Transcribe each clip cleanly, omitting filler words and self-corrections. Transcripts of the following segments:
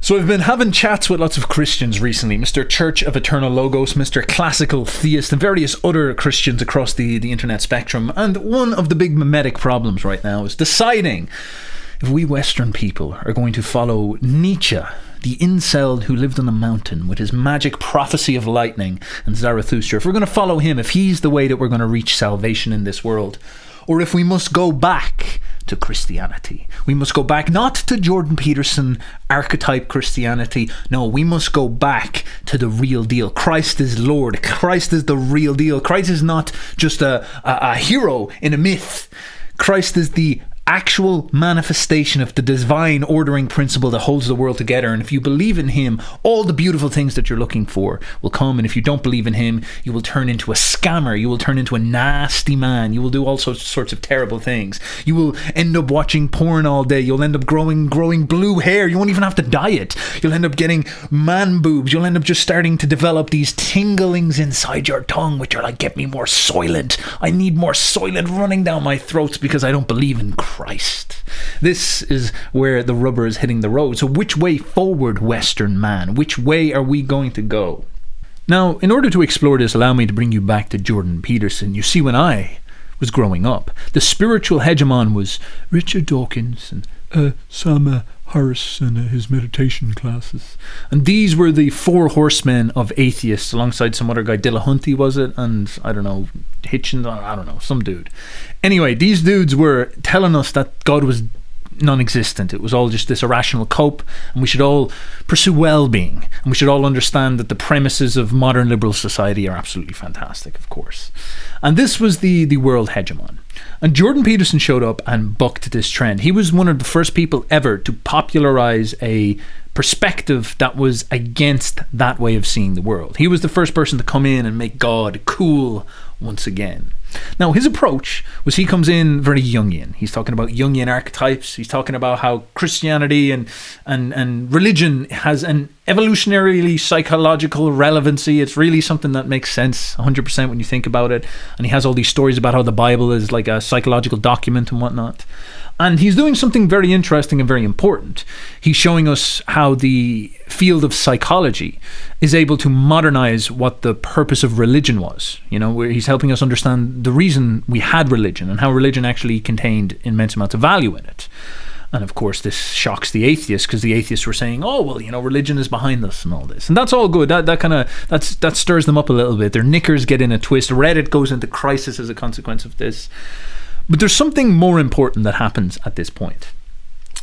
So I've been having chats with lots of Christians recently, Mr. Church of Eternal Logos, Mr. Classical Theist, and various other Christians across the internet spectrum. And one of the big mimetic problems right now is deciding if we Western people are going to follow Nietzsche, the incel who lived on a mountain with his magic prophecy of lightning and Zarathustra, if we're going to follow him, if he's the way that we're going to reach salvation in this world, or if we must go back to Christianity. We must go back not to Jordan Peterson archetype Christianity. No, we must go back to the real deal. Christ is Lord. Christ is the real deal. Christ is not just a hero in a myth. Christ is the actual manifestation of the divine ordering principle that holds the world together. And if you believe in him, all the beautiful things that you're looking for will come. And if you don't believe in him, you will turn into a scammer. You will turn into a nasty man. You will do all sorts of terrible things. You will end up watching porn all day. You'll end up growing blue hair. You won't even have to dye it. You'll end up getting man boobs. You'll end up just starting to develop these tinglings inside your tongue, which are like, get me more Soylent. I need more Soylent running down my throats because I don't believe in Christ. This is where the rubber is hitting the road. So which way forward, Western man? Which way are we going to go? Now, in order to explore this, allow me to bring you back to Jordan Peterson. You see, when I was growing up, the spiritual hegemon was Richard Dawkins and Sama Harris and his meditation classes. And these were the four horsemen of atheists, alongside some other guy, Dillahunty was it? And I don't know, Hitchens, I don't know, some dude. Anyway, these dudes were telling us that God was non-existent. It was all just this irrational cope, and we should all pursue well-being, and we should all understand that the premises of modern liberal society are absolutely fantastic, of course. And this was the world hegemon. And Jordan Peterson showed up and bucked this trend. He was one of the first people ever to popularize a perspective that was against that way of seeing the world. He was the first person to come in and make God cool once again. Now, his approach was he comes in very Jungian. He's talking about Jungian archetypes. He's talking about how Christianity and religion has an evolutionarily psychological relevancy. It's really something that makes sense 100% when you think about it. And he has all these stories about how the Bible is like a psychological document and whatnot. And he's doing something very interesting and very important. He's showing us how the field of psychology is able to modernize what the purpose of religion was. You know, where he's helping us understand the reason we had religion and how religion actually contained immense amounts of value in it. And of course, this shocks the atheists, because the atheists were saying, "Oh, well, you know, religion is behind us and all this," and that's all good. That stirs them up a little bit. Their knickers get in a twist. Reddit goes into crisis as a consequence of this. But there's something more important that happens at this point,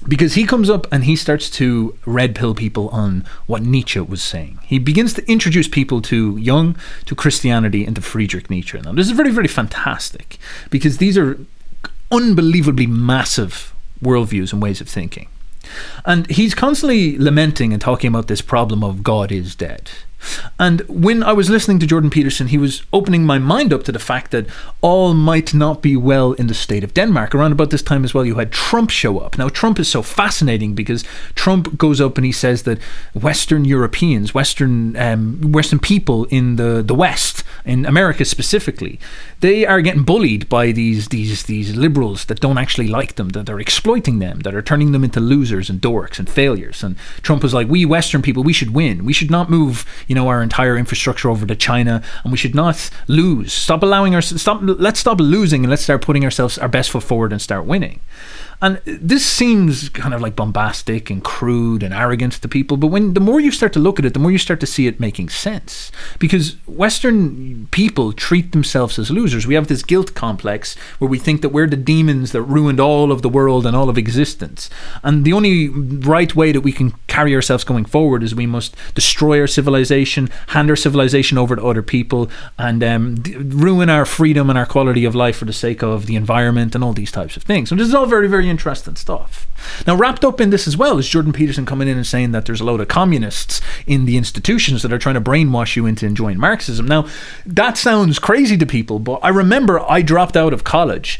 because he comes up and he starts to red pill people on what Nietzsche was saying. He begins to introduce people to Jung, to Christianity, and to Friedrich Nietzsche. Now, this is very, very fantastic, because these are unbelievably massive worldviews and ways of thinking. And he's constantly lamenting and talking about this problem of God is dead. And when I was listening to Jordan Peterson, he was opening my mind up to the fact that all might not be well in the state of Denmark. Around about this time as well, you had Trump show up. Now, Trump is so fascinating because Trump goes up and he says that Western Europeans, Western people in the West, in America specifically, they are getting bullied by these liberals that don't actually like them, that are exploiting them, that are turning them into losers and dorks and failures. And Trump was like, we Western people, we should win. We should not move, our entire infrastructure over to China, and we should not lose. Let's stop losing, and let's start putting our best foot forward and start winning. And this seems kind of like bombastic and crude and arrogant to people, but the more you start to look at it, the more you start to see it making sense. Because Western people treat themselves as losers. We have this guilt complex where we think that we're the demons that ruined all of the world and all of existence. And the only right way that we can carry ourselves going forward is we must destroy our civilization, hand our civilization over to other people, and ruin our freedom and our quality of life for the sake of the environment and all these types of things. And this is all very, very interesting stuff. Now, wrapped up in this as well is Jordan Peterson coming in and saying that there's a load of communists in the institutions that are trying to brainwash you into enjoying Marxism. Now, that sounds crazy to people, but I remember I dropped out of college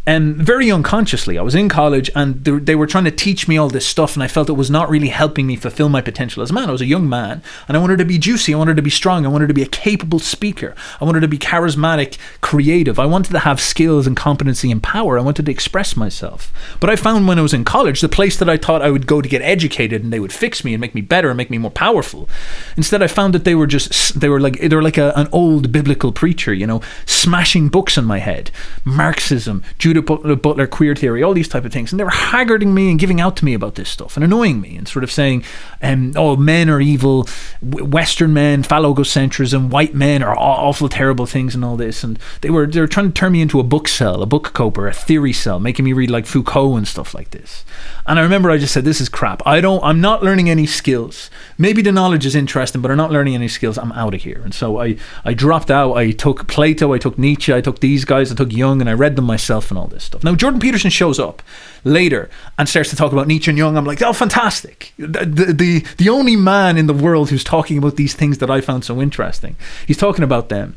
very unconsciously. I was in college and they were trying to teach me all this stuff, and I felt it was not really helping me fulfill my potential as a man. I was a young man and I wanted to be juicy, I wanted to be strong, I wanted to be a capable speaker, I wanted to be charismatic, creative, I wanted to have skills and competency and power, I wanted to express myself. But I found when I was in college, the place that I thought I would go to get educated and they would fix me and make me better and make me more powerful, instead I found that they were like an old biblical preacher, you know, smashing books on my head, Marxism, Judith Butler queer theory, all these type of things, and they were haggarding me and giving out to me about this stuff and annoying me and sort of saying, oh, men are evil, Western men, phallogocentrism, white men are awful terrible things and all this. And they were trying to turn me into a book cell, a book coper, a theory cell, making me read like Foucault and stuff like this. And I remember I just said, this is crap. I'm not learning any skills. Maybe the knowledge is interesting, but I'm not learning any skills. I'm out of here. And so I dropped out. I took Plato, I took Nietzsche, I took these guys, I took Jung, and I read them myself and all this stuff. Now Jordan Peterson shows up later and starts to talk about Nietzsche and Jung. I'm like, oh, fantastic. The only man in the world who's talking about these things that I found so interesting. He's talking about them.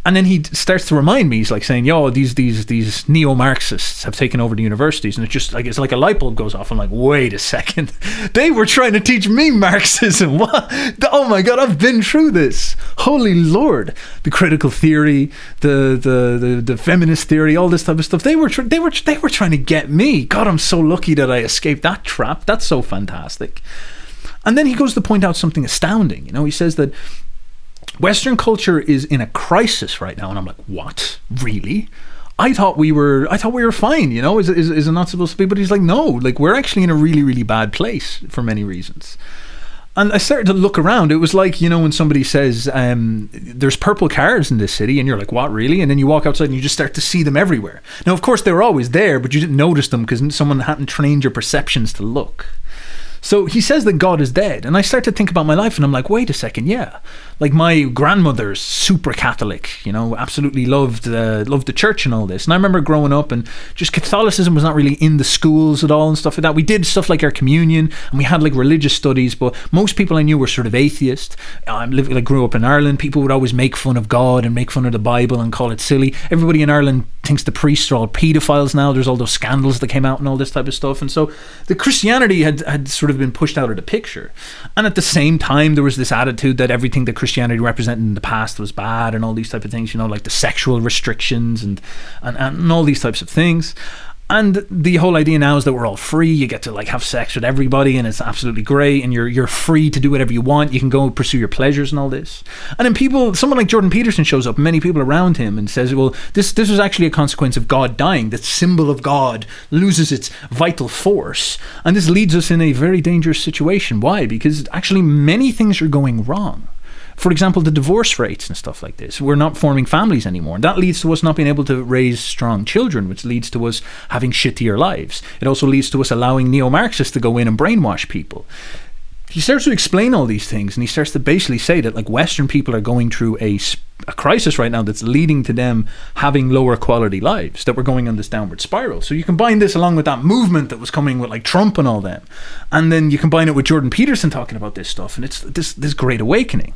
And then he starts to remind me, he's like saying, yo, these neo-Marxists have taken over the universities. And it's like a light bulb goes off. I'm like, wait a second. They were trying to teach me Marxism. What? Oh my God, I've been through this. Holy Lord. The critical theory, the feminist theory, all this type of stuff. They were trying to get me. God, I'm so lucky that I escaped that trap. That's so fantastic. And then he goes to point out something astounding. You know, he says that Western culture is in a crisis right now, and I'm like, what? Really? I thought we were fine, you know, is it not supposed to be? But he's like, no, like we're actually in a really, really bad place for many reasons. And I started to look around. It was like, you know, when somebody says, there's purple cars in this city, and you're like, what, really? And then you walk outside and you just start to see them everywhere. Now, of course, they were always there, but you didn't notice them because someone hadn't trained your perceptions to look. So he says that God is dead. And I start to think about my life and I'm like, wait a second, yeah. Like my grandmother's super Catholic, you know, absolutely loved the church and all this. And I remember growing up and just Catholicism was not really in the schools at all and stuff like that. We did stuff like our communion and we had like religious studies, but most people I knew were sort of atheist. I grew up in Ireland. People would always make fun of God and make fun of the Bible and call it silly. Everybody in Ireland thinks the priests are all pedophiles now. There's all those scandals that came out and all this type of stuff. And so the Christianity had sort of been pushed out of the picture. And at the same time, there was this attitude that everything that Christianity represented in the past was bad and all these type of things, you know, like the sexual restrictions and all these types of things. And the whole idea now is that we're all free. You get to like have sex with everybody and it's absolutely great and you're free to do whatever you want. You can go pursue your pleasures and all this. And then someone like Jordan Peterson shows up, many people around him, and says, well, this was actually a consequence of God dying. That symbol of God loses its vital force. And this leads us in a very dangerous situation. Why? Because actually many things are going wrong. For example, the divorce rates and stuff like this. We're not forming families anymore. And that leads to us not being able to raise strong children, which leads to us having shittier lives. It also leads to us allowing neo-Marxists to go in and brainwash people. He starts to explain all these things, and he starts to basically say that like Western people are going through a crisis right now that's leading to them having lower quality lives, that we're going on this downward spiral. So you combine this along with that movement that was coming with like Trump and all them, and then you combine it with Jordan Peterson talking about this stuff, and it's this great awakening.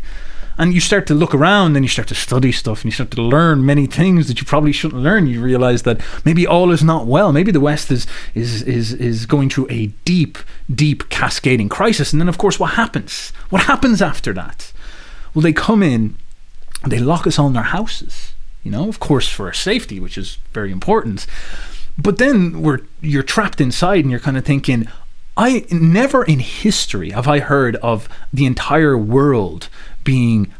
And you start to look around and you start to study stuff and you start to learn many things that you probably shouldn't learn. You realize that maybe all is not well. Maybe the West is going through a deep, deep cascading crisis. And then, of course, what happens? What happens after that? Well, they come in and they lock us all in our houses, you know, of course, for our safety, which is very important. But then you're trapped inside and you're kind of thinking, never in history have I heard of the entire world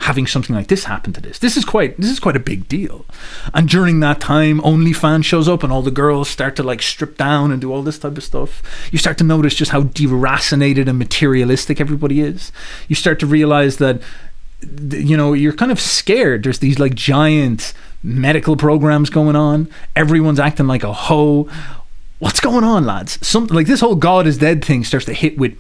having something like this happen to this. This is quite a big deal. And during that time, OnlyFans shows up and all the girls start to like strip down and do all this type of stuff. You start to notice just how deracinated and materialistic everybody is. You start to realize that, you know, you're kind of scared. There's these like giant medical programs going on. Everyone's acting like a hoe. What's going on, lads? Something like this whole God is dead thing starts to hit with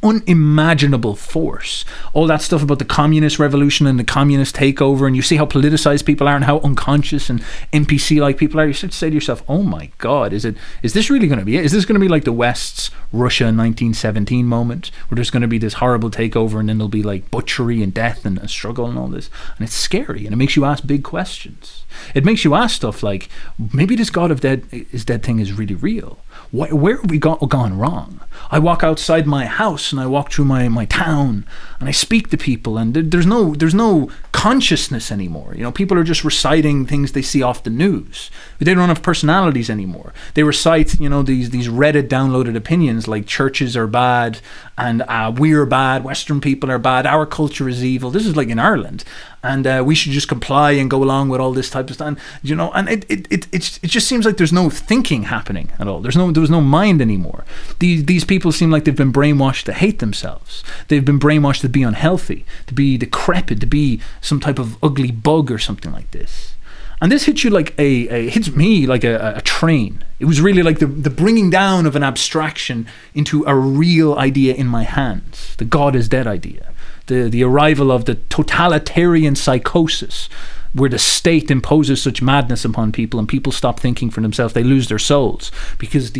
unimaginable force. All that stuff about the communist revolution and the communist takeover, and you see how politicized people are and how unconscious and NPC-like people are. You start to say to yourself, oh my God, is this really going to be it? Is this going to be like the West's Russia in 1917 moment, where there's going to be this horrible takeover and then there'll be like butchery and death and a struggle and all this? And it's scary, and it makes you ask big questions. It makes you ask stuff like, maybe this God is dead thing is really real. Where have we gone wrong? I walk outside my house and I walk through my town and I speak to people, and there's no consciousness anymore. People are just reciting things they see off the news. They don't have personalities anymore. They recite, these Reddit downloaded opinions like churches are bad and we're bad, Western people are bad, our culture is evil. This is like in Ireland. And we should just comply and go along with all this type of stuff. And it just seems like there's no thinking happening at all. There was no mind anymore. These people seem like they've been brainwashed to hate themselves. They've been brainwashed to be unhealthy, to be decrepit, to be some type of ugly bug or something like this. And this hits you like hits me like a train. It was really like the bringing down of an abstraction into a real idea in my hands. The God is dead idea. The arrival of the totalitarian psychosis, where the state imposes such madness upon people and people stop thinking for themselves. They lose their souls because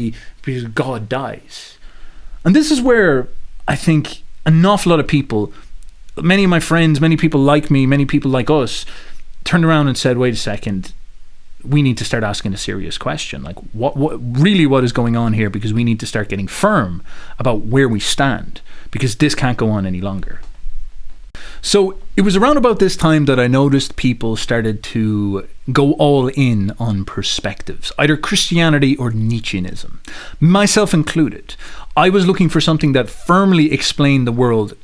God dies. And this is where I think an awful lot of people, many of my friends, many people like me, many people like us, turned around and said, wait a second, we need to start asking a serious question. Like, what is going on here? Because we need to start getting firm about where we stand, because this can't go on any longer. So it was around about this time that I noticed people started to go all in on perspectives, either Christianity or Nietzscheanism, myself included. I was looking for something that firmly explained the world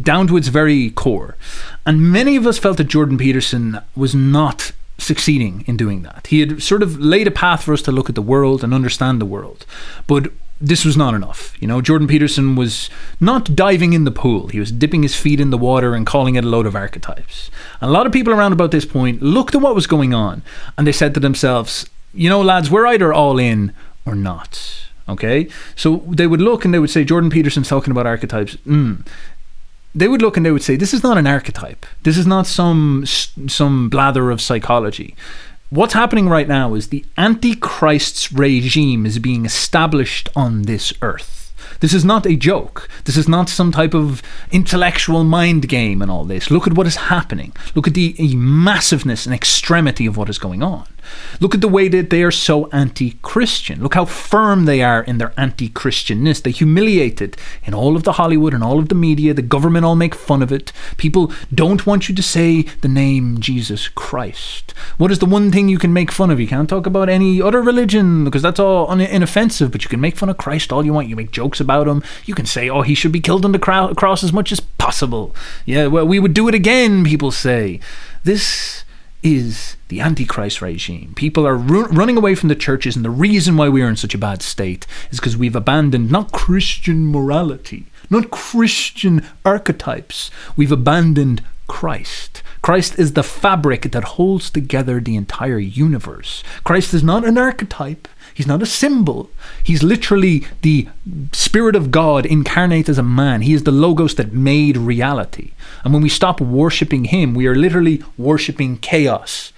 down to its very core. And many of us felt that Jordan Peterson was not succeeding in doing that. He had sort of laid a path for us to look at the world and understand the world. But this was not enough. Jordan Peterson was not diving in the pool. He was dipping his feet in the water and calling it a load of archetypes. And a lot of people around about this point looked at what was going on and they said to themselves, lads, we're either all in or not. Okay? So they would look and they would say, Jordan Peterson's talking about archetypes. They would look and they would say, this is not an archetype. This is not some blather of psychology. What's happening right now is the Antichrist's regime is being established on this earth. This is not a joke. This is not some type of intellectual mind game and all this. Look at what is happening. Look at the massiveness and extremity of what is going on. Look at the way that they are so anti-Christian. Look how firm they are in their anti-Christianness. They humiliate it in all of the Hollywood and all of the media. The government all make fun of it. People don't want you to say the name Jesus Christ. What is the one thing you can make fun of? You can't talk about any other religion because that's all inoffensive, but you can make fun of Christ all you want. You make jokes about him. You can say, he should be killed on the cross as much as possible. Yeah, well, we would do it again, people say. This is the Antichrist regime. People are running away from the churches, and the reason why we are in such a bad state is because we've abandoned not Christian morality, not Christian archetypes. We've abandoned Christ. Christ is the fabric that holds together the entire universe. Christ is not an archetype. He's not a symbol. He's literally the Spirit of God incarnate as a man. He is the Logos that made reality. And when we stop worshipping him, we are literally worshipping chaos.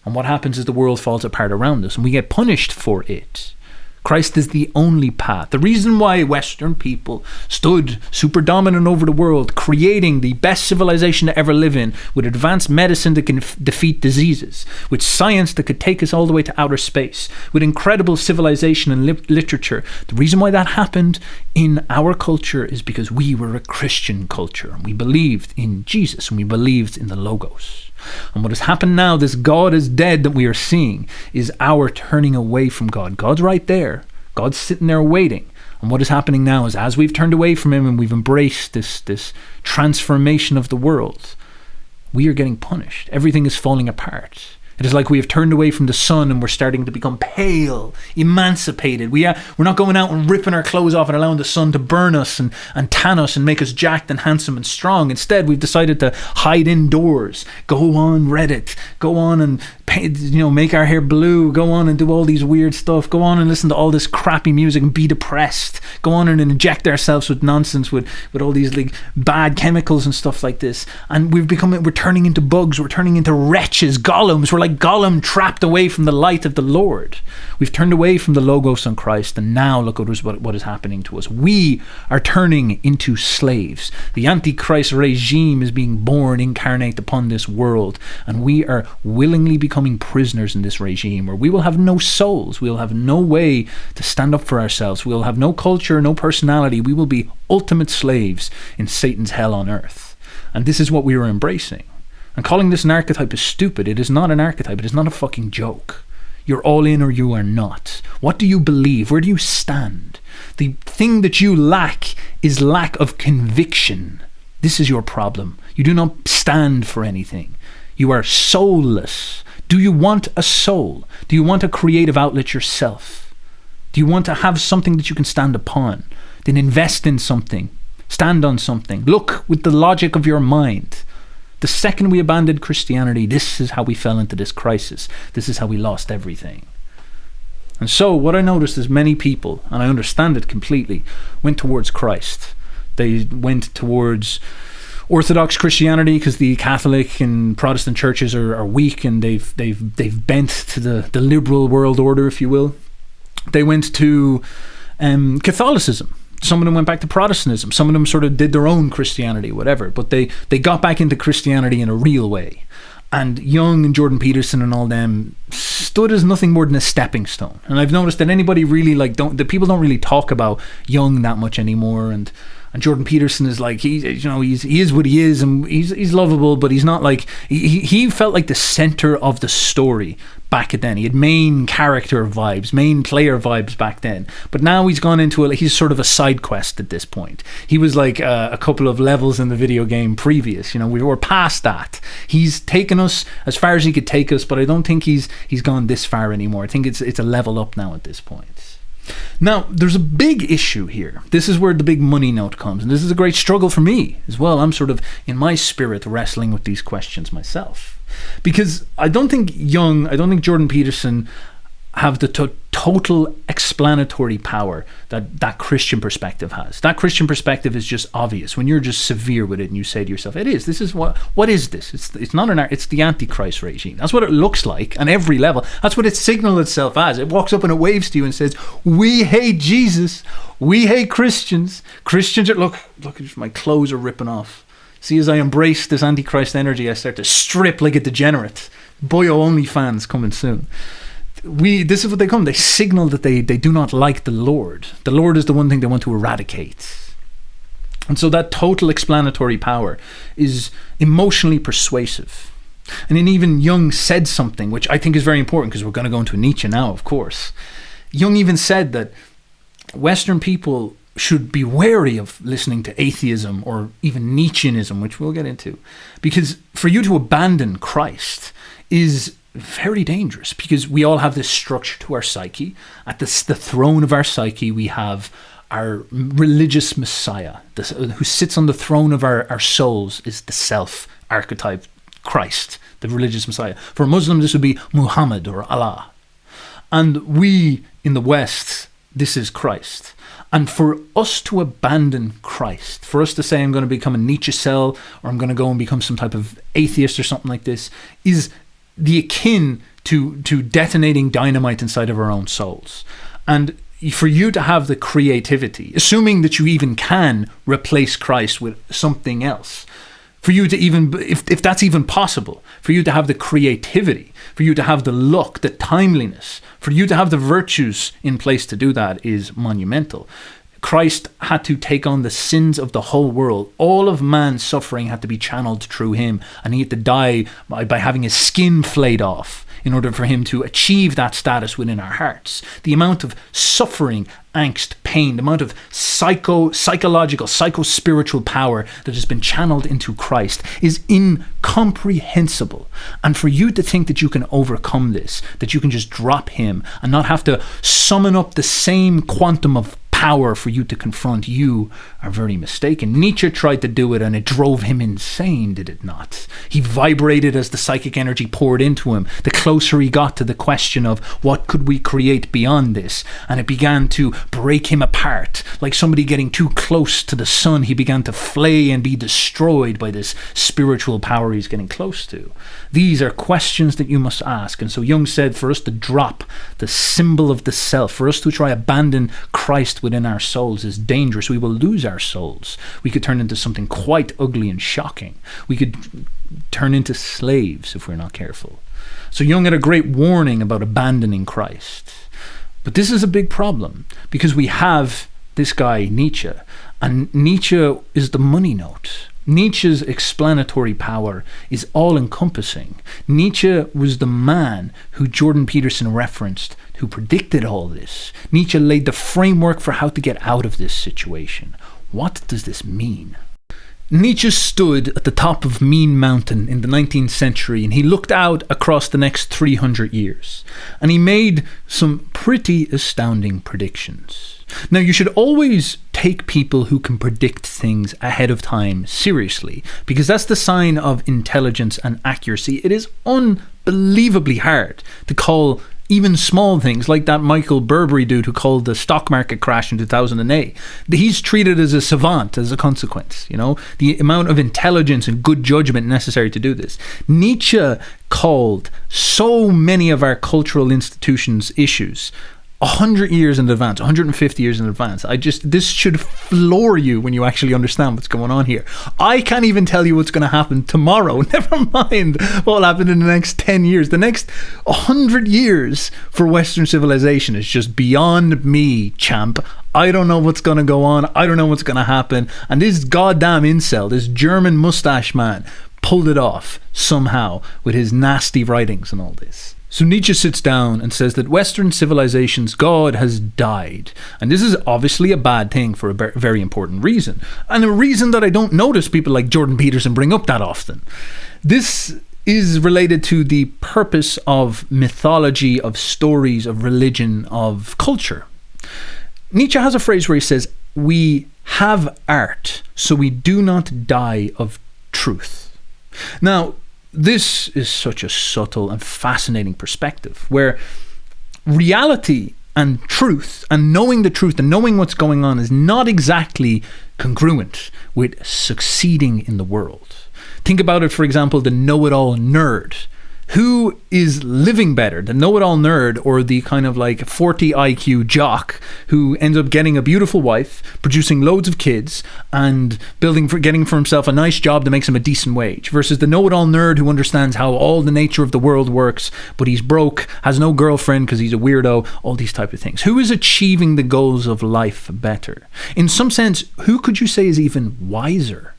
And what happens is the world falls apart around us and we get punished for it. Christ is the only path. The reason why Western people stood super dominant over the world, creating the best civilization to ever live in, with advanced medicine that can defeat diseases, with science that could take us all the way to outer space, with incredible civilization and literature. The reason why that happened in our culture is because we were a Christian culture. We believed in Jesus and we believed in the Logos. And what has happened now, this God is dead that we are seeing, is our turning away from God. God's right there. God's sitting there waiting. And what is happening now is as we've turned away from him and we've embraced this transformation of the world, we are getting punished. Everything is falling apart. It is like we have turned away from the sun and we're starting to become pale, emancipated. We're not going out and ripping our clothes off and allowing the sun to burn us and tan us and make us jacked and handsome and strong. Instead, we've decided to hide indoors, go on Reddit, go on and paint, make our hair blue, go on and do all these weird stuff, go on and listen to all this crappy music and be depressed, go on and inject ourselves with nonsense, with all these like bad chemicals and stuff like this, and we're turning into bugs, we're turning into wretches, golems. We're like Gollum trapped away from the light of the Lord. We've turned away from the Logos on Christ, and now look at what is happening to us. We are turning into slaves. The Antichrist regime is being born incarnate upon this world, and we are willingly becoming prisoners in this regime, where we will have no souls, we will have no way to stand up for ourselves, we will have no culture, no personality, we will be ultimate slaves in Satan's hell on earth. And this is what we are embracing. And calling this an archetype is stupid. It is not an archetype, it is not a fucking joke. You're all in or you are not. What do you believe? Where do you stand? The thing that you lack is lack of conviction. This is your problem. You do not stand for anything. You are soulless. Do you want a soul? Do you want a creative outlet yourself? Do you want to have something that you can stand upon? Then invest in something. Stand on something. Look with the logic of your mind. The second we abandoned Christianity, this is how we fell into this crisis. This is how we lost everything. And so what I noticed is many people, and I understand it completely, went towards Christ. They went towards Orthodox Christianity because the Catholic and Protestant churches are weak, and they've bent to the liberal world order, if you will. They went to Catholicism. Some of them went back to Protestantism. Some of them sort of did their own Christianity, whatever. But they got back into Christianity in a real way. And Jung and Jordan Peterson and all them stood as nothing more than a stepping stone. And I've noticed that anybody really the people don't really talk about Jung that much anymore. And Jordan Peterson is like, he is what he is, and he's lovable, but he's not like, he felt like the center of the story back then. He had main character vibes, main player vibes back then. But now he's gone into he's sort of a side quest at this point. He was like a couple of levels in the video game previous. We were past that. He's taken us as far as he could take us, but I don't think he's gone this far anymore. I think it's a level up now at this point. Now, there's a big issue here. This is where the big money note comes, and this is a great struggle for me as well. I'm sort of, in my spirit, wrestling with these questions myself. Because I don't think Jordan Peterson have the total explanatory power that Christian perspective has. That Christian perspective is just obvious when you're just severe with it and you say to yourself, what is this? It's not it's the Antichrist regime. That's what it looks like on every level. That's what it signals itself as. It walks up and it waves to you and says, we hate Jesus. We hate Christians. Christians are, look, my clothes are ripping off. See, as I embrace this Antichrist energy, I start to strip like a degenerate. BOYO OnlyFans coming soon. This is what they come. They signal that they do not like the Lord. The Lord is the one thing they want to eradicate. And so that total explanatory power is emotionally persuasive. And then even Jung said something, which I think is very important, because we're going to go into Nietzsche now, of course. Jung even said that Western people should be wary of listening to atheism or even Nietzscheanism, which we'll get into. Because for you to abandon Christ is very dangerous, because we all have this structure to our psyche. At the throne of our psyche, we have our religious Messiah, who sits on the throne of our souls, is the self archetype, Christ, the religious Messiah. For a Muslim, this would be Muhammad or Allah. And we in the West, this is Christ. And for us to abandon Christ, for us to say, I'm going to become a Nietzsche cell, or I'm going to go and become some type of atheist or something like this, is the akin to detonating dynamite inside of our own souls. And for you to have the creativity, assuming that you even can replace Christ with something else, for you to even, if that's even possible, for you to have the creativity, for you to have the luck, the timeliness, for you to have the virtues in place to do that is monumental. Christ had to take on the sins of the whole world. All of man's suffering had to be channeled through him, and he had to die by having his skin flayed off in order for him to achieve that status within our hearts. The amount of suffering, angst, pain, the amount of psychological, psycho-spiritual power that has been channeled into Christ is incomprehensible. And for you to think that you can overcome this, that you can just drop him and not have to summon up the same quantum of power for you to confront you are very mistaken. Nietzsche tried to do it and it drove him insane, did it not? He vibrated as the psychic energy poured into him. The closer he got to the question of what could we create beyond this, and it began to break him apart. Like somebody getting too close to the sun, he began to flay and be destroyed by this spiritual power he's getting close to. These are questions that you must ask. And so Jung said for us to drop the symbol of the self, for us to try abandon Christ within our souls is dangerous. We will lose our souls. We could turn into something quite ugly and shocking. We could turn into slaves if we're not careful. So Jung had a great warning about abandoning Christ. But this is a big problem because we have this guy Nietzsche, and Nietzsche is the money note. Nietzsche's explanatory power is all-encompassing. Nietzsche was the man who Jordan Peterson referenced, who predicted all this. Nietzsche laid the framework for how to get out of this situation. What does this mean? Nietzsche stood at the top of Mean Mountain in the 19th century, and he looked out across the next 300 years, and he made some pretty astounding predictions. Now, you should always take people who can predict things ahead of time seriously, because that's the sign of intelligence and accuracy. It is unbelievably hard to call even small things like that Michael Burberry dude who called the stock market crash in 2008. He's treated as a savant as a consequence, you know, the amount of intelligence and good judgment necessary to do this. Nietzsche called so many of our cultural institutions' issues 100 years in advance, 150 years in advance. This should floor you when you actually understand what's going on here. I can't even tell you what's going to happen tomorrow. Never mind what will happen in the next 10 years. The next 100 years for Western civilization is just beyond me, champ. I don't know what's going to go on. I don't know what's going to happen. And this goddamn incel, this German mustache man, pulled it off somehow with his nasty writings and all this. So Nietzsche sits down and says that Western civilization's God has died. And this is obviously a bad thing for a very important reason. And a reason that I don't notice people like Jordan Peterson bring up that often. This is related to the purpose of mythology, of stories, of religion, of culture. Nietzsche has a phrase where he says, "We have art, so we do not die of truth." Now, this is such a subtle and fascinating perspective where reality and truth and knowing the truth and knowing what's going on is not exactly congruent with succeeding in the world. Think about it, for example, the know-it-all nerd. Who is living better, the know-it-all nerd or the kind of like 40 IQ jock who ends up getting a beautiful wife, producing loads of kids, and getting for himself a nice job that makes him a decent wage, versus the know-it-all nerd who understands how all the nature of the world works, but he's broke, has no girlfriend because he's a weirdo, all these type of things. Who is achieving the goals of life better? In some sense, who could you say is even wiser?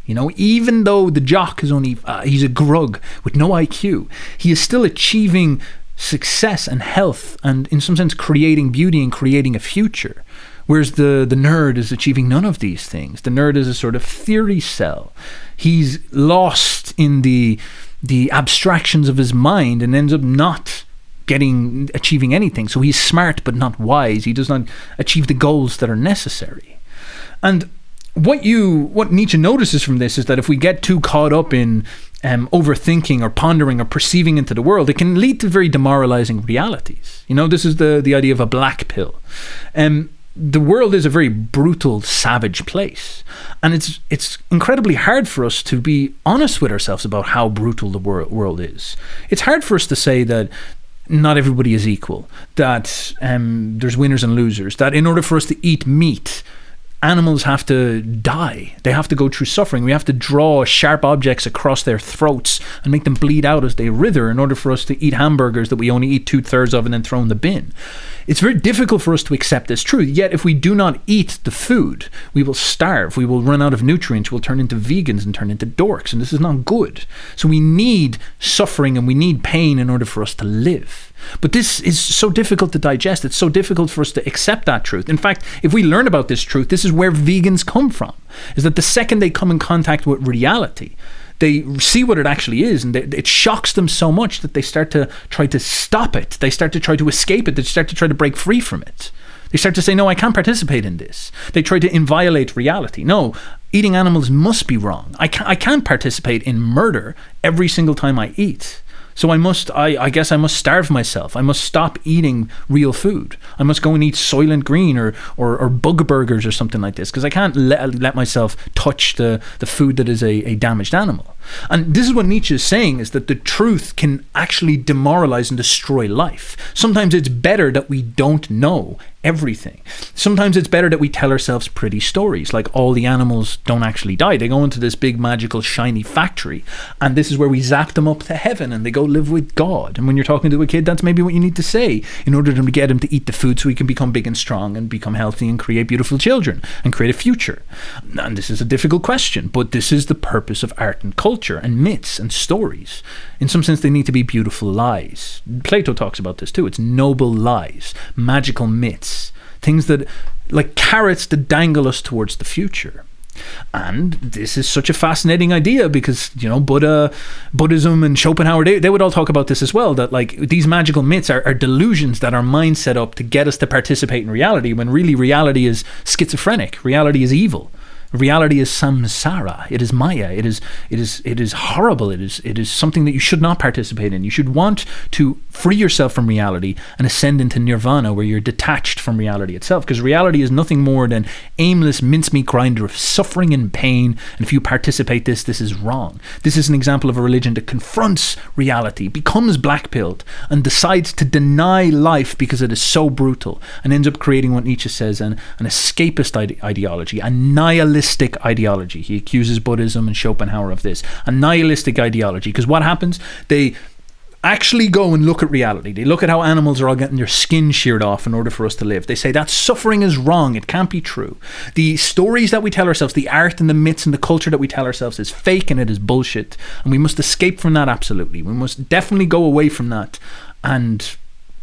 You know, even though the jock is only, he's a grug with no IQ, he is still achieving success and health and in some sense creating beauty and creating a future. Whereas the nerd is achieving none of these things. The nerd is a sort of theory cell. He's lost in the abstractions of his mind and ends up not achieving anything. So he's smart but not wise. He does not achieve the goals that are necessary. And what Nietzsche notices from this is that if we get too caught up in overthinking or pondering or perceiving into the world, it can lead to very demoralizing realities. You know, this is the idea of a black pill. The world is a very brutal, savage place. And it's incredibly hard for us to be honest with ourselves about how brutal the world is. It's hard for us to say that not everybody is equal, that there's winners and losers, that in order for us to eat meat, animals have to die. They have to go through suffering. We have to draw sharp objects across their throats and make them bleed out as they writher in order for us to eat hamburgers that we only eat 2/3 of and then throw in the bin. It's very difficult for us to accept this truth. Yet if we do not eat the food, we will starve. We will run out of nutrients. We'll turn into vegans and turn into dorks. And this is not good. So we need suffering and we need pain in order for us to live. But this is so difficult to digest. It's so difficult for us to accept that truth. In fact, if we learn about this truth, this is where vegans come from, is that the second they come in contact with reality, they see what it actually is, and it shocks them so much that they start to try to stop it. They start to try to escape it. They start to try to break free from it. They start to say, no, I can't participate in this. They try to inviolate reality. No, eating animals must be wrong. I can't participate in murder every single time I eat. So I guess I must starve myself. I must stop eating real food. I must go and eat Soylent Green or bug burgers or something like this, because I can't let myself touch the food that is a damaged animal. And this is what Nietzsche is saying, is that the truth can actually demoralize and destroy life. Sometimes it's better that we don't know everything. Sometimes it's better that we tell ourselves pretty stories, like all the animals don't actually die. They go into this big magical shiny factory, and this is where we zap them up to heaven and they go live with God. And when you're talking to a kid, that's maybe what you need to say in order to get him to eat the food so he can become big and strong and become healthy and create beautiful children and create a future. And this is a difficult question, but this is the purpose of art and culture and myths and stories. In some sense, they need to be beautiful lies. Plato talks about this too. It's noble lies, magical myths, things that, like carrots that dangle us towards the future. And this is such a fascinating idea because, Buddhism and Schopenhauer, they would all talk about this as well, that like these magical myths are delusions that our minds set up to get us to participate in reality, when really reality is schizophrenic. Reality is evil. Reality is samsara. It is maya. It is horrible. It is something that you should not participate in. You should want to free yourself from reality and ascend into nirvana, where you're detached from reality itself, because reality is nothing more than aimless mincemeat grinder of suffering and pain. And if you participate this is wrong. This is an example of a religion that confronts reality, becomes black-pilled, and decides to deny life because it is so brutal, and ends up creating what Nietzsche says an escapist ideology, a nihilistic ideology. He accuses Buddhism and Schopenhauer of this, a nihilistic ideology, because what happens? They actually go and look at reality. They look at how animals are all getting their skin sheared off in order for us to live. They say that suffering is wrong. It can't be true. The stories that we tell ourselves, the art and the myths and the culture that we tell ourselves is fake and it is bullshit. And we must escape from that, absolutely. We must definitely go away from that. And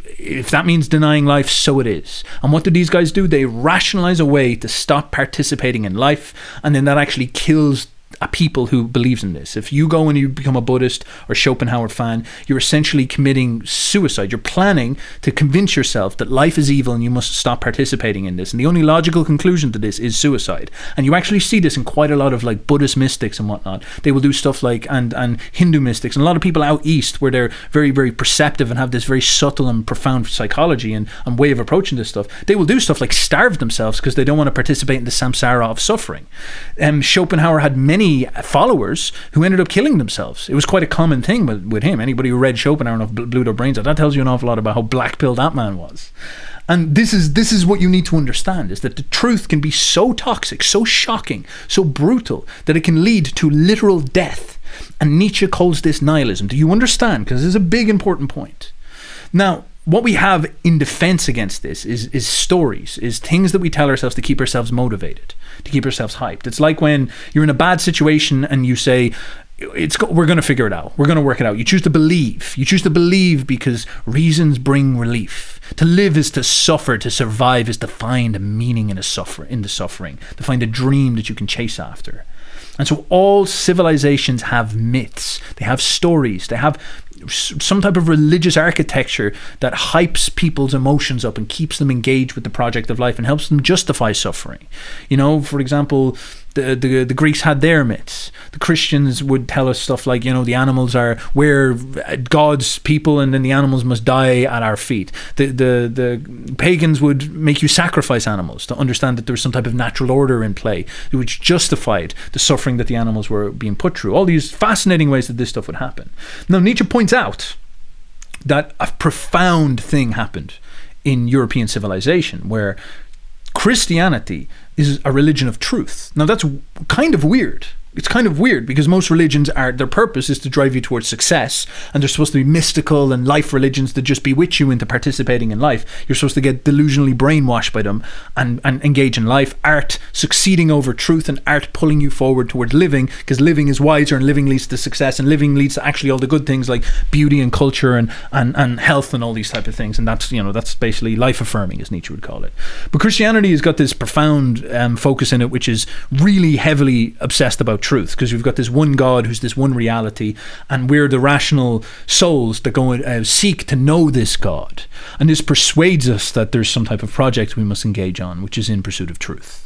if that means denying life, so it is. And what do these guys do? They rationalize a way to stop participating in life, and then that actually kills a people who believes in this. If you go and you become a Buddhist or Schopenhauer fan, you're essentially committing suicide. You're planning to convince yourself that life is evil and you must stop participating in this. And the only logical conclusion to this is suicide. And you actually see this in quite a lot of like Buddhist mystics and whatnot. They will do stuff like, and Hindu mystics, and a lot of people out east where they're very, very perceptive and have this very subtle and profound psychology and way of approaching this stuff. They will do stuff like starve themselves because they don't want to participate in the samsara of suffering. Schopenhauer had many followers who ended up killing themselves. It was quite a common thing with him. Anybody who read Schopenhauer enough blew their brains out. That tells you an awful lot about how black-pilled that man was. And this is what you need to understand, is that the truth can be so toxic, so shocking, so brutal, that it can lead to literal death. And Nietzsche calls this nihilism. Do you understand? Because this is a big, important point. Now, what we have in defense against this is stories, is things that we tell ourselves to keep ourselves motivated, to keep ourselves hyped. It's like when you're in a bad situation and you say, we're going to figure it out. We're going to work it out. You choose to believe. You choose to believe because reasons bring relief. To live is to suffer. To survive is to find a meaning in the suffering, to find a dream that you can chase after. And so all civilizations have myths. They have stories. They have some type of religious architecture that hypes people's emotions up and keeps them engaged with the project of life and helps them justify suffering. For example, the Greeks had their myths. The Christians would tell us stuff like, we're God's people and then the animals must die at our feet. The pagans would make you sacrifice animals to understand that there was some type of natural order in play which justified the suffering that the animals were being put through. All these fascinating ways that this stuff would happen. Now, Nietzsche points out that a profound thing happened in European civilization where Christianity is a religion of truth. Now that's kind of weird. It's kind of weird because most religions their purpose is to drive you towards success, and they're supposed to be mystical and life religions that just bewitch you into participating in life. You're supposed to get delusionally brainwashed by them and engage in life. Art succeeding over truth, and art pulling you forward towards living, because living is wiser and living leads to success, and living leads to actually all the good things like beauty and culture and health and all these type of things. And that's basically life affirming, as Nietzsche would call it. But Christianity has got this profound focus in it, which is really heavily obsessed about truth, because we've got this one God who's this one reality, and we're the rational souls that go and seek to know this God. And this persuades us that there's some type of project we must engage on, which is in pursuit of truth.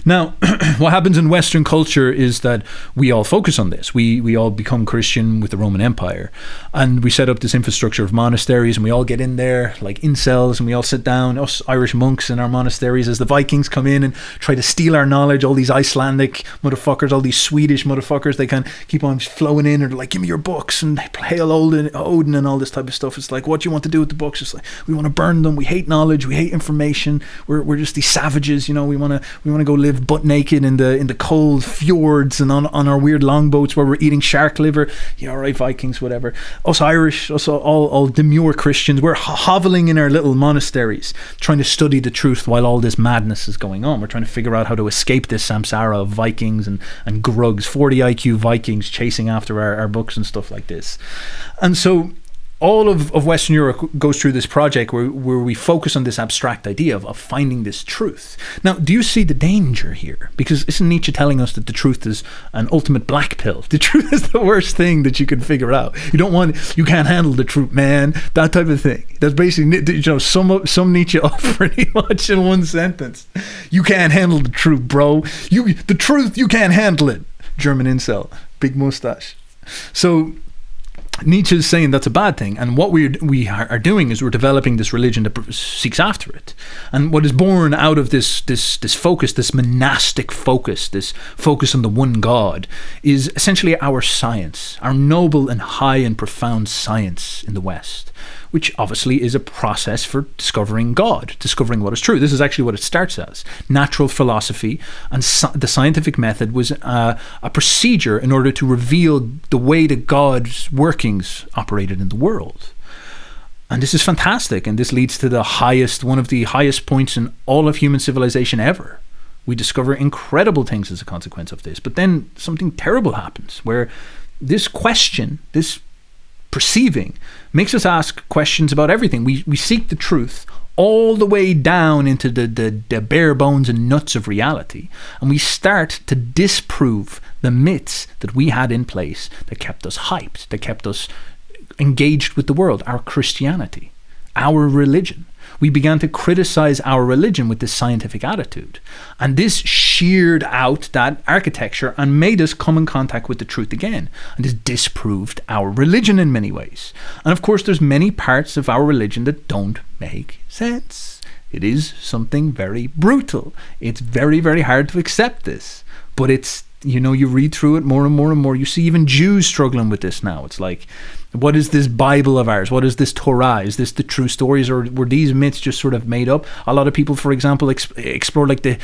Now, what happens in Western culture is that we all focus on this. We all become Christian with the Roman Empire, and we set up this infrastructure of monasteries, and we all get in there like incels, and we all sit down, us Irish monks in our monasteries, as the Vikings come in and try to steal our knowledge. All these Icelandic motherfuckers, all these Swedish motherfuckers, they can keep on flowing in, or they're like, give me your books, and hail Odin and all this type of stuff. It's like, what do you want to do with the books? It's like, we want to burn them. We hate knowledge. We hate information. We're just these savages, you know. We want to go live butt naked in the cold fjords and on our weird longboats where we're eating shark liver. Yeah, all right, Vikings, whatever. Us Irish, us all demure Christians, we're hoveling in our little monasteries trying to study the truth while all this madness is going on. We're trying to figure out how to escape this samsara of Vikings and grugs, 40 IQ Vikings chasing after our books and stuff like this. And so all of Western Europe goes through this project where we focus on this abstract idea of finding this truth. Now, do you see the danger here? Because isn't Nietzsche telling us that the truth is an ultimate black pill? The truth is the worst thing that you can figure out. You can't handle the truth, man. That type of thing. That's basically, you know, some Nietzsche up pretty much in one sentence. You can't handle the truth, bro. The truth, you can't handle it. German incel, big mustache. So Nietzsche is saying that's a bad thing, and what we are doing is we're developing this religion that seeks after it. And what is born out of this focus, this monastic focus, this focus on the one God, is essentially our science, our noble and high and profound science in the West, which obviously is a process for discovering God, discovering what is true. This is actually what it starts as. Natural philosophy and the scientific method was a procedure in order to reveal the way that God's workings operated in the world. And this is fantastic, and this leads to one of the highest points in all of human civilization ever. We discover incredible things as a consequence of this. But then something terrible happens, where this question, this perceiving, makes us ask questions about everything. We seek the truth all the way down into the bare bones and nuts of reality, and we start to disprove the myths that we had in place that kept us hyped, that kept us engaged with the world, our Christianity, our religion. We began to criticize our religion with this scientific attitude. And this sheared out that architecture and made us come in contact with the truth again. And this disproved our religion in many ways. And of course, there's many parts of our religion that don't make sense. It is something very brutal. It's very, very hard to accept this. But it's, you know, you read through it more and more and more. You see even Jews struggling with this now. It's like, what is this Bible of ours? What is this Torah? Is this the true stories, or were these myths just sort of made up? A lot of people, for example, explore like the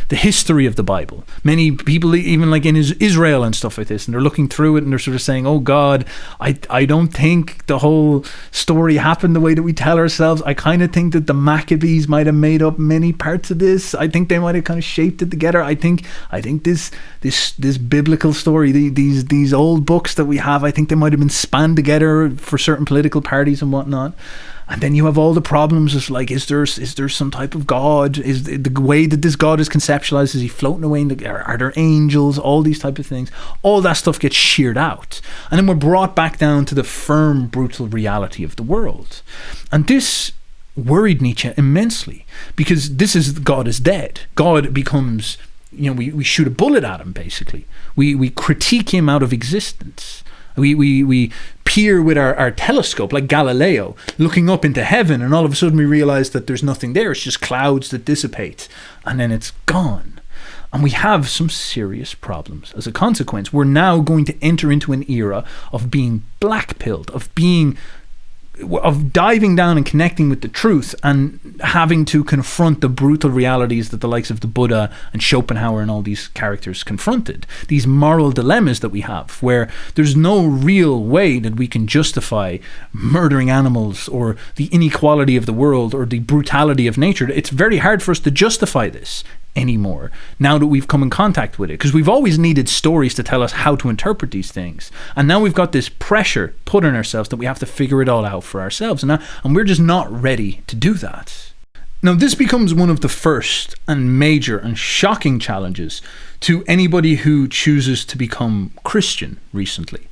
history of the Bible. Many people, even like in Israel and stuff like this, and they're looking through it and they're sort of saying, "Oh God, I don't think the whole story happened the way that we tell ourselves. I kind of think that the Maccabees might have made up many parts of this. I think they might have kind of shaped it together. I think this biblical story, these old books that we have, I think they might have been spanned together for certain political parties and whatnot." And then you have all the problems of like, is there some type of God? Is the way that this God is conceptualized, is he floating away are there angels? All these type of things, all that stuff gets sheared out, and then we're brought back down to the firm, brutal reality of the world. And this worried Nietzsche immensely, because this is, God is dead. God becomes, you know, we shoot a bullet at him, basically. We critique him out of existence. We peer with our telescope, like Galileo, looking up into heaven, and all of a sudden we realize that there's nothing there. It's just clouds that dissipate, and then it's gone. And we have some serious problems as a consequence. We're now going to enter into an era of being black-pilled, of diving down and connecting with the truth and having to confront the brutal realities that the likes of the Buddha and Schopenhauer and all these characters confronted. These moral dilemmas that we have, where there's no real way that we can justify murdering animals or the inequality of the world or the brutality of nature. It's very hard for us to justify this anymore now that we've come in contact with it, because we've always needed stories to tell us how to interpret these things, and now we've got this pressure put on ourselves that we have to figure it all out for ourselves, and we're just not ready to do that. Now, this becomes one of the first and major and shocking challenges to anybody who chooses to become Christian recently.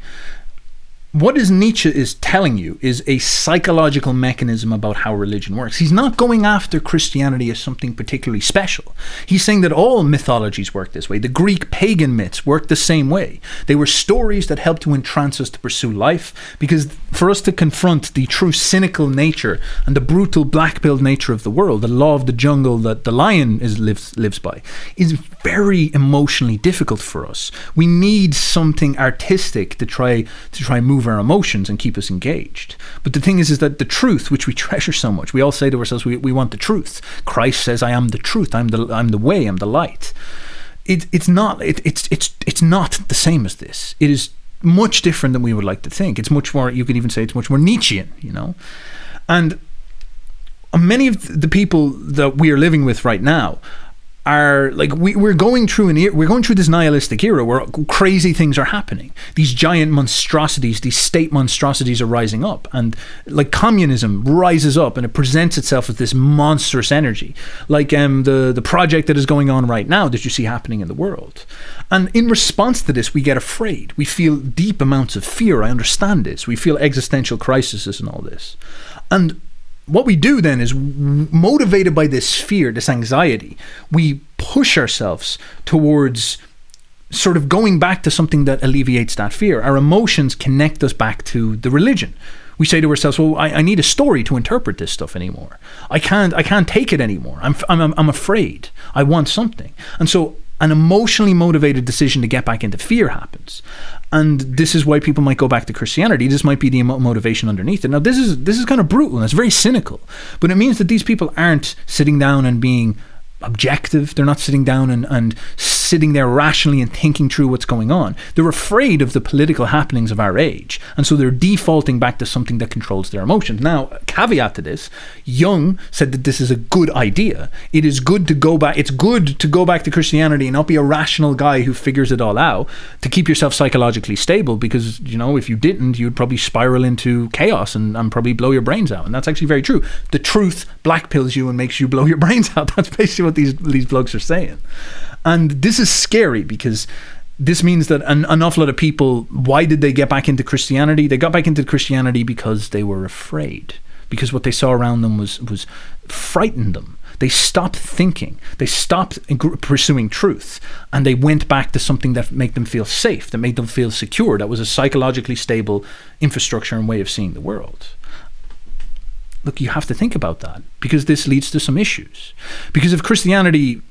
What Nietzsche is telling you is a psychological mechanism about how religion works. He's not going after Christianity as something particularly special. He's saying that all mythologies work this way. The Greek pagan myths work the same way. They were stories that helped to entrance us to pursue life, because for us to confront the true cynical nature and the brutal black-pilled nature of the world, the law of the jungle that the lion lives by, is very emotionally difficult for us. We need something artistic to try move our emotions and keep us engaged. But the thing is that the truth, which we treasure so much, we all say to ourselves, we want the truth. Christ says, I am the truth, I'm the way, I'm the light. It's not the same as this. It is much different than we would like to think. It's much more, you could even say it's much more Nietzschean, you know? And many of the people that we are living with right now are like, we're going through this nihilistic era where crazy things are happening. These giant monstrosities, these state monstrosities are rising up, and like communism rises up and it presents itself as this monstrous energy, like the project that is going on right now that you see happening in the world. And in response to this, we get afraid. We feel deep amounts of fear. I understand this. We feel existential crises and all this. And what we do then is, motivated by this fear, this anxiety, we push ourselves towards sort of going back to something that alleviates that fear. Our emotions connect us back to the religion. We say to ourselves, well, I need a story to interpret this stuff anymore. I can't take it anymore. I'm afraid. I want something. And so an emotionally motivated decision to get back into fear happens. And this is why people might go back to Christianity. This might be the motivation underneath it. Now, this is kind of brutal and it's very cynical, but it means that these people aren't sitting down and being objective. They're not sitting down and sitting there rationally and thinking through what's going on. They're afraid of the political happenings of our age, and so they're defaulting back to something that controls their emotions. Now, caveat to this, Jung said that this is a good idea. It is good to go back. It's good to go back to Christianity and not be a rational guy who figures it all out, to keep yourself psychologically stable, because, you know, if you didn't, you'd probably spiral into chaos and probably blow your brains out. And that's actually very true. The truth blackpills you and makes you blow your brains out. That's basically what these blokes are saying. And this is scary, because this means that an awful lot of people, why did they get back into Christianity? They got back into Christianity because they were afraid, because what they saw around them was frightened them. They stopped thinking, they stopped pursuing truth, and they went back to something that made them feel safe, that made them feel secure, that was a psychologically stable infrastructure and way of seeing the world. Look, you have to think about that, because this leads to some issues. Because if Christianity,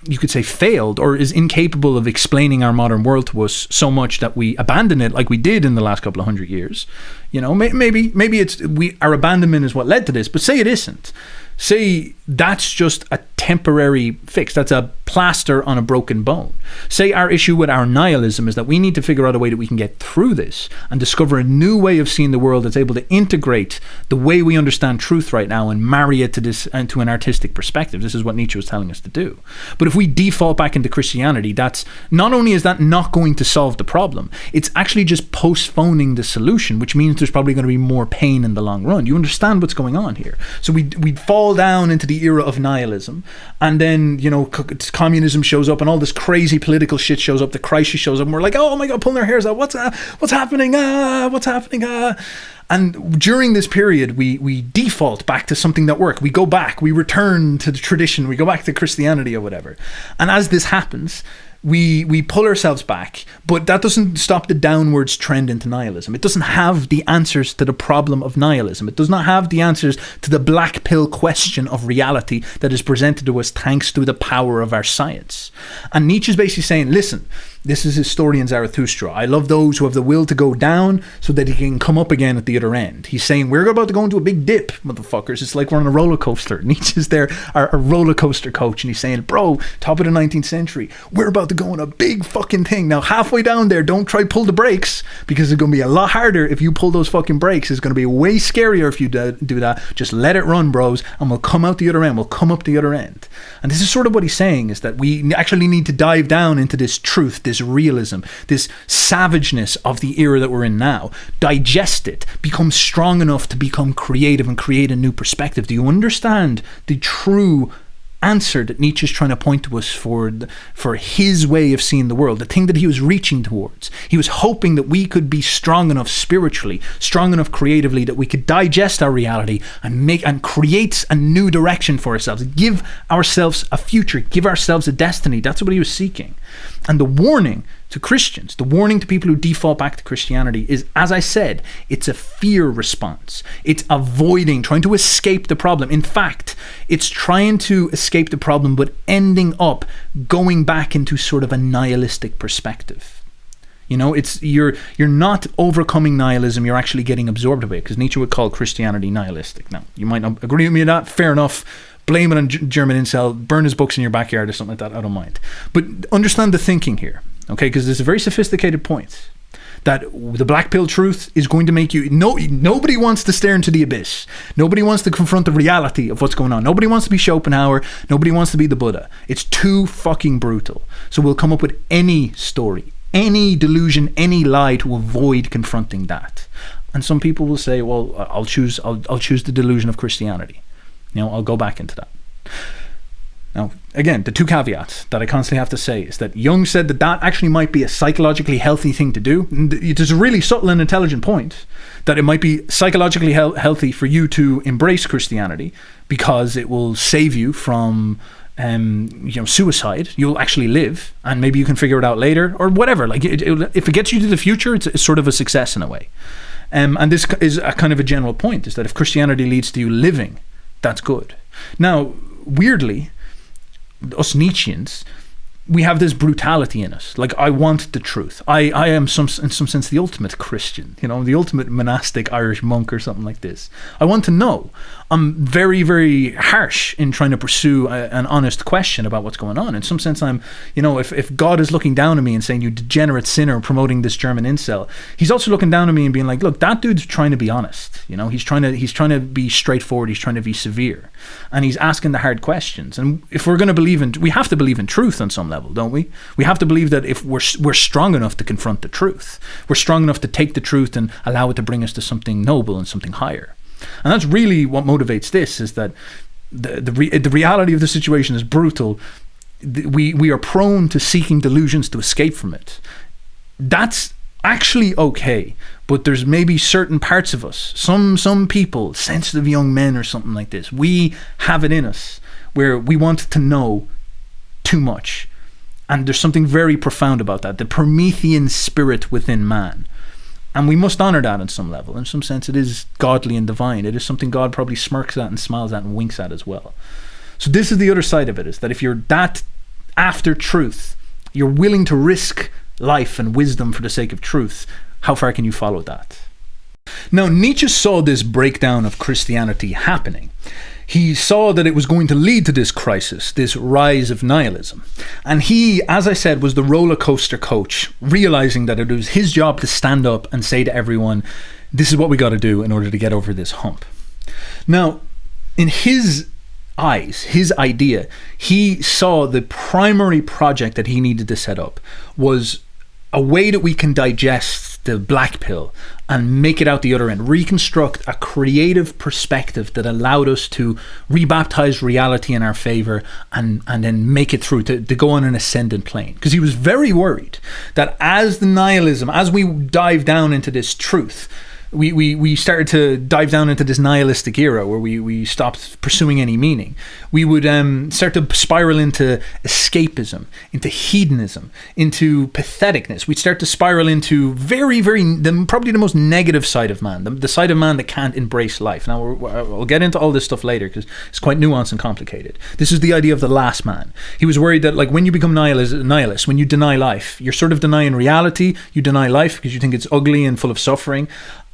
you could say, failed or is incapable of explaining our modern world to us so much that we abandon it like we did in the last couple of 100 years, you know, maybe it's our abandonment is what led to this, but say it isn't. Say that's just a temporary fix. That's a plaster on a broken bone. Say our issue with our nihilism is that we need to figure out a way that we can get through this and discover a new way of seeing the world that's able to integrate the way we understand truth right now and marry it to this and to an artistic perspective. This is what Nietzsche was telling us to do. But if we default back into Christianity, that's not only is that not going to solve the problem, it's actually just postponing the solution, which means there's probably going to be more pain in the long run. You understand what's going on here? So we fall down into the era of nihilism, and then, you know, communism shows up and all this crazy political shit shows up, the crisis shows up, and we're like, oh my god, pulling our hairs out, what's happening, what's happening. And during this period, we default back to something that worked. We go back, we return to the tradition, we go back to Christianity or whatever. And as this happens, we pull ourselves back, but that doesn't stop the downwards trend into nihilism. It doesn't have the answers to the problem of nihilism. It does not have the answers to the black pill question of reality that is presented to us thanks to the power of our science. And Nietzsche's basically saying, listen, this is historian Zarathustra. I love those who have the will to go down so that he can come up again at the other end. He's saying, we're about to go into a big dip, motherfuckers. It's like we're on a roller coaster. Nietzsche's there, our roller coaster coach, and he's saying, bro, top of the 19th century, we're about to go on a big fucking thing. Now, halfway down there, don't try pull the brakes, because it's going to be a lot harder if you pull those fucking brakes. It's going to be way scarier if you do that. Just let it run, bros, and we'll come out the other end. We'll come up the other end. And this is sort of what he's saying, is that we actually need to dive down into this truth, this realism, this savageness of the era that we're in now, digest it, become strong enough to become creative and create a new perspective. Do you understand the true answer that Nietzsche is trying to point to us for his way of seeing the world, the thing that he was reaching towards. He was hoping that we could be strong enough spiritually, strong enough creatively, that we could digest our reality and create a new direction for ourselves, give ourselves a future, give ourselves a destiny. That's what he was seeking. And the warning to Christians, the warning to people who default back to Christianity is, as I said, it's a fear response. It's avoiding, trying to escape the problem. In fact, it's trying to escape the problem, but ending up going back into sort of a nihilistic perspective. You know, you're not overcoming nihilism, you're actually getting absorbed by it, because Nietzsche would call Christianity nihilistic. Now, you might not agree with me on that, fair enough. Blame it on German incel, burn his books in your backyard or something like that, I don't mind. But understand the thinking here, okay? Because it's a very sophisticated point that the black pill truth is going to make you... Nobody wants to stare into the abyss. Nobody wants to confront the reality of what's going on. Nobody wants to be Schopenhauer. Nobody wants to be the Buddha. It's too fucking brutal. So we'll come up with any story, any delusion, any lie to avoid confronting that. And some people will say, well, I'll choose the delusion of Christianity. You know, I'll go back into that. Now, again, the two caveats that I constantly have to say is that Jung said that actually might be a psychologically healthy thing to do. There's a really subtle and intelligent point that it might be psychologically healthy for you to embrace Christianity because it will save you from suicide. You'll actually live, and maybe you can figure it out later or whatever. Like if it gets you to the future, it's sort of a success in a way. And this is a kind of a general point, is that if Christianity leads to you living, that's good. Now, weirdly, us Nietzscheans, we have this brutality in us. Like, I want the truth. I am in some sense the ultimate Christian, you know, the ultimate monastic Irish monk or something like this. I want to know. I'm very, very harsh in trying to pursue an honest question about what's going on. In some sense, I'm, you know, if God is looking down at me and saying, you degenerate sinner, promoting this German incel, he's also looking down at me and being like, look, that dude's trying to be honest. You know, he's trying to be straightforward. He's trying to be severe. And he's asking the hard questions. And if we're going to believe we have to believe in truth on some level, don't we? We have to believe that if we're strong enough to confront the truth, we're strong enough to take the truth and allow it to bring us to something noble and something higher. And that's really what motivates this, is that the reality of the situation is brutal. We are prone to seeking delusions to escape from it. That's actually okay, but there's maybe certain parts of us, some people, sensitive young men or something like this, we have it in us where we want to know too much. And there's something very profound about that, the Promethean spirit within man. And we must honor that on some level. In some sense, it is godly and divine. It is something God probably smirks at and smiles at and winks at as well. So this is the other side of it, is that if you're that after truth, you're willing to risk life and wisdom for the sake of truth, how far can you follow that? Now, Nietzsche saw this breakdown of Christianity happening. He saw that it was going to lead to this crisis, this rise of nihilism. And he, as I said, was the roller coaster coach, realizing that it was his job to stand up and say to everyone, this is what we got to do in order to get over this hump. Now, in his eyes, his idea, he saw the primary project that he needed to set up was a way that we can digest the black pill and make it out the other end, reconstruct a creative perspective that allowed us to rebaptize reality in our favor and then make it through, to go on an ascendant plane. Because he was very worried that as the nihilism, as we dive down into this truth, we started to dive down into this nihilistic era where we stopped pursuing any meaning. We would start to spiral into escapism, into hedonism, into patheticness. We'd start to spiral into probably the most negative side of man, the side of man that can't embrace life. Now, we'll get into all this stuff later because it's quite nuanced and complicated. This is the idea of the last man. He was worried that, like, when you become nihilist, when you deny life, you're sort of denying reality. You deny life because you think it's ugly and full of suffering.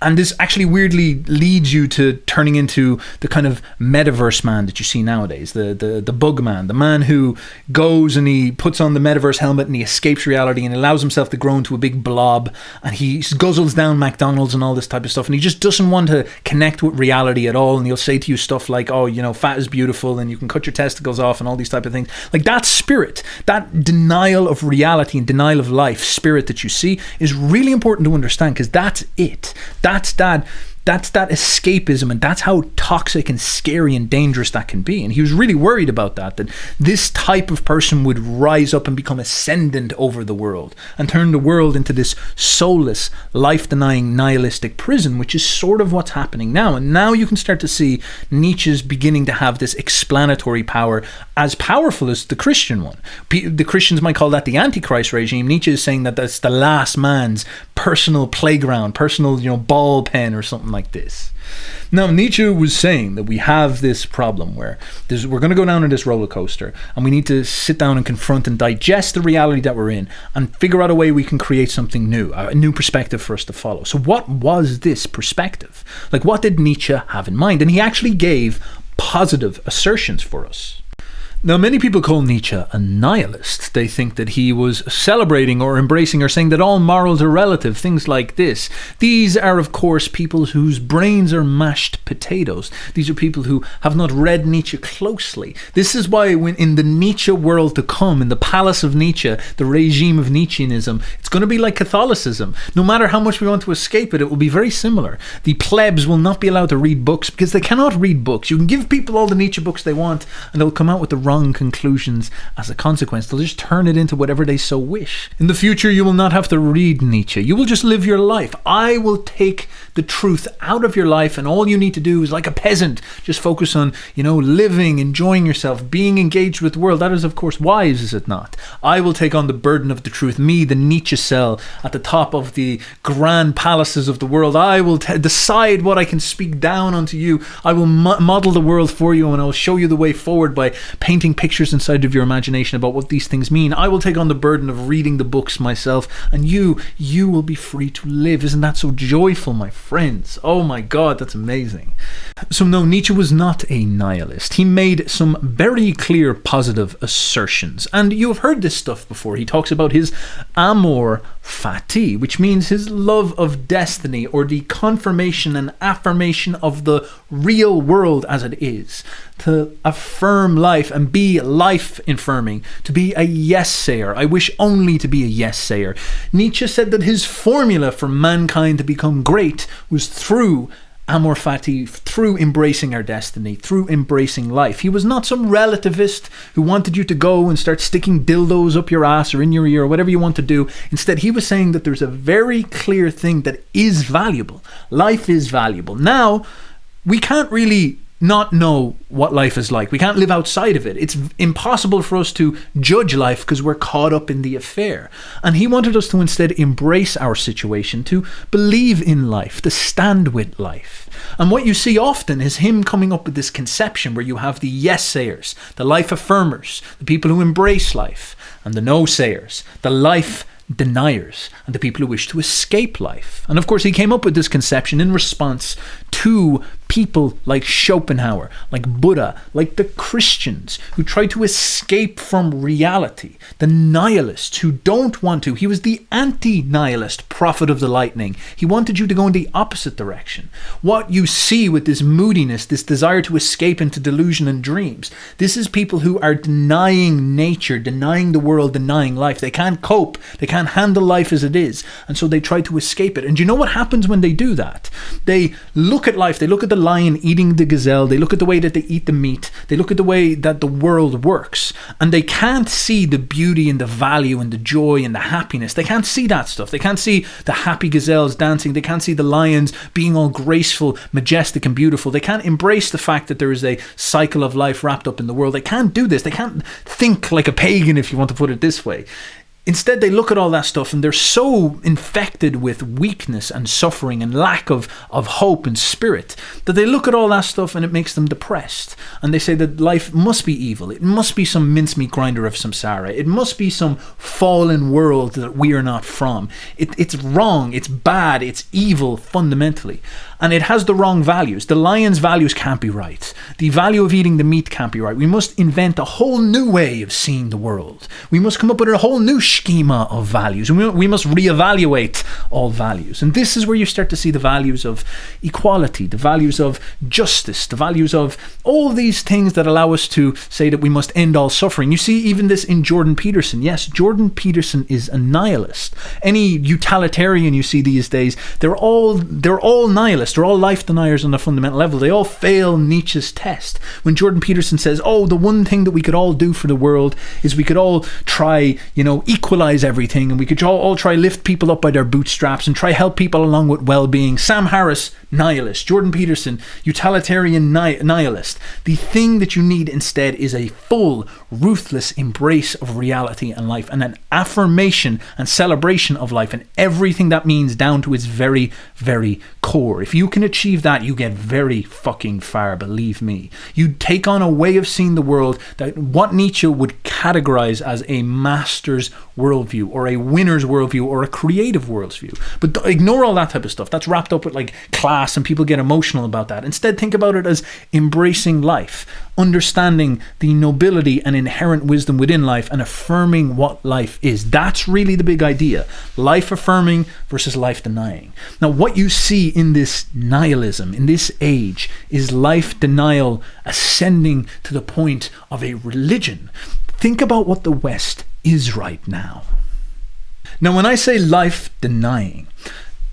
And this actually weirdly leads you to turning into the kind of metaverse man that you see nowadays, the bug man, the man who goes and he puts on the metaverse helmet and he escapes reality and allows himself to grow into a big blob, and he guzzles down McDonald's and all this type of stuff, and he just doesn't want to connect with reality at all. And he'll say to you stuff like, oh, you know, fat is beautiful and you can cut your testicles off and all these type of things. Like, that spirit, that denial of reality and denial of life spirit that you see is really important to understand, because that's it. That's that That's that escapism, and that's how toxic and scary and dangerous that can be. And he was really worried about that this type of person would rise up and become ascendant over the world and turn the world into this soulless, life-denying, nihilistic prison, which is sort of what's happening now. And now you can start to see Nietzsche's beginning to have this explanatory power, as powerful as the Christian one. The Christians might call that the Antichrist regime. Nietzsche is saying that that's the last man's personal playground, personal, ball pen or something like this. Now, Nietzsche was saying that we have this problem where we're going to go down on this roller coaster, and we need to sit down and confront and digest the reality that we're in and figure out a way we can create something new, a new perspective for us to follow. So what was this perspective? Like, what did Nietzsche have in mind? And he actually gave positive assertions for us. Now, many people call Nietzsche a nihilist. They think that he was celebrating or embracing or saying that all morals are relative, things like this. These are, of course, people whose brains are mashed potatoes. These are people who have not read Nietzsche closely. This is why when in the Nietzsche world to come, in the palace of Nietzsche, the regime of Nietzscheanism, it's going to be like Catholicism. No matter how much we want to escape it, it will be very similar. The plebs will not be allowed to read books because they cannot read books. You can give people all the Nietzsche books they want and they'll come out with the wrong conclusions as a consequence. They'll just turn it into whatever they so wish. In the future, you will not have to read Nietzsche. You will just live your life. I will take the truth out of your life, and all you need to do is, like a peasant, just focus on, living, enjoying yourself, being engaged with the world. That is, of course, wise, is it not? I will take on the burden of the truth. Me, the Nietzsche cell at the top of the grand palaces of the world. I will decide what I can speak down onto you. I will model the world for you, and I will show you the way forward by painting pictures inside of your imagination about what these things mean. I will take on the burden of reading the books myself, and you will be free to live. Isn't that so joyful, my friends? Oh my God, that's amazing. So no, Nietzsche was not a nihilist. He made some very clear positive assertions, and you have heard this stuff before. He talks about his Amor Fati, which means his love of destiny, or the confirmation and affirmation of the real world as it is. To affirm life and be life affirming, to be a yes sayer. I wish only to be a yes sayer. Nietzsche said that his formula for mankind to become great was through Amor Fati, through embracing our destiny, through embracing life. He was not some relativist who wanted you to go and start sticking dildos up your ass or in your ear or whatever you want to do. Instead, he was saying that there's a very clear thing that is valuable. Life is valuable. Now, we can't really not know what life is like. We can't live outside of it. It's impossible for us to judge life because we're caught up in the affair. And he wanted us to instead embrace our situation, to believe in life, to stand with life. And what you see often is him coming up with this conception where you have the yes sayers, the life affirmers, the people who embrace life, and the no sayers, the life deniers, and the people who wish to escape life. And of course, he came up with this conception in response to people like Schopenhauer, like Buddha, like the Christians who try to escape from reality, the nihilists who don't want to. He was the anti-nihilist prophet of the lightning. He wanted you to go in the opposite direction. What you see with this moodiness, this desire to escape into delusion and dreams, this is people who are denying nature, denying the world, denying life. They can't cope. They can't handle life as it is. And so they try to escape it. And you know what happens when they do that? They look at life. They look at the lion eating the gazelle. They look at the way that they eat the meat. They look at the way that the world works. And they can't see the beauty and the value and the joy and the happiness. They can't see that stuff. They can't see the happy gazelles dancing. They can't see the lions being all graceful, majestic and beautiful. They can't embrace the fact that there is a cycle of life wrapped up in the world. They can't do this. They can't think like a pagan, if you want to put it this way. Instead, they look at all that stuff and they're so infected with weakness and suffering and lack of hope and spirit that they look at all that stuff and it makes them depressed. And they say that life must be evil. It must be some mincemeat grinder of samsara. It must be some fallen world that we are not from. It's wrong. It's bad. It's evil fundamentally. And it has the wrong values. The lion's values can't be right. The value of eating the meat can't be right. We must invent a whole new way of seeing the world. We must come up with a whole new schema of values. And we must reevaluate all values. And this is where you start to see the values of equality, the values of justice, the values of all these things that allow us to say that we must end all suffering. You see even this in Jordan Peterson. Yes, Jordan Peterson is a nihilist. Any utilitarian you see these days, they're all nihilists. They're all life deniers on a fundamental level. They all fail Nietzsche's test. When Jordan Peterson says, oh, the one thing that we could all do for the world is we could all try, equalize everything, and we could all try lift people up by their bootstraps and try help people along with well-being. Sam Harris, nihilist. Jordan Peterson, utilitarian nihilist. The thing that you need instead is a full, ruthless embrace of reality and life, and an affirmation and celebration of life and everything that means down to its very, very core. If you can achieve that, you get very fucking far, believe me. You take on a way of seeing the world that what Nietzsche would categorize as a master's worldview or a winner's worldview or a creative worldview. But ignore all that type of stuff. That's wrapped up with like class and people get emotional about that. Instead, think about it as embracing life, understanding the nobility and inherent wisdom within life and affirming what life is. That's really the big idea. Life affirming versus life denying. Now, what you see in this nihilism, in this age, is life denial ascending to the point of a religion. Think about what the West is right now. Now, when I say life denying,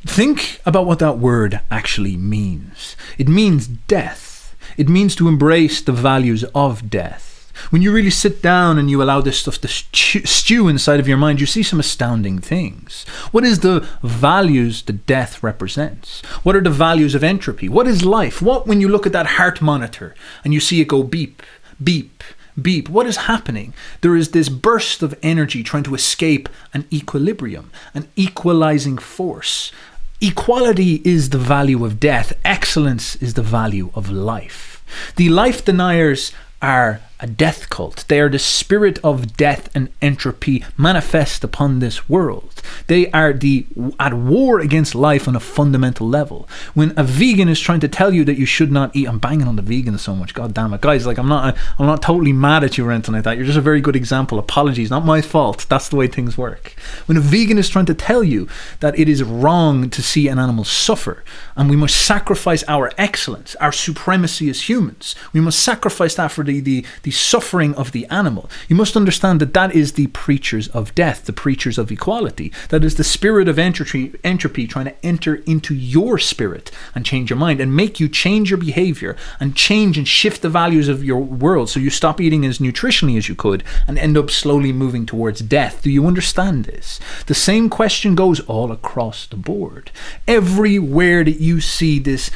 think about what that word actually means. It means death. It means to embrace the values of death. When you really sit down and you allow this stuff to stew inside of your mind, you see some astounding things. What is the values that death represents? What are the values of entropy? What is life? What, when you look at that heart monitor and you see it go beep, beep, beep, what is happening? There is this burst of energy trying to escape an equilibrium, an equalizing force. Equality is the value of death. Excellence is the value of life. The life deniers are a death cult. They are the spirit of death and entropy manifest upon this world. They are at war against life on a fundamental level. When a vegan is trying to tell you that you should not eat, I'm banging on the vegans so much, god damn it. Guys, like I'm not totally mad at you or anything like that. You're just a very good example. Apologies, not my fault. That's the way things work. When a vegan is trying to tell you that it is wrong to see an animal suffer, and we must sacrifice our excellence, our supremacy as humans, we must sacrifice that for the suffering of the animal. You must understand that that is the preachers of death, the preachers of equality. That is the spirit of entropy trying to enter into your spirit and change your mind and make you change your behavior and change and shift the values of your world so you stop eating as nutritionally as you could and end up slowly moving towards death. Do you understand this? The same question goes all across the board. Everywhere that you see this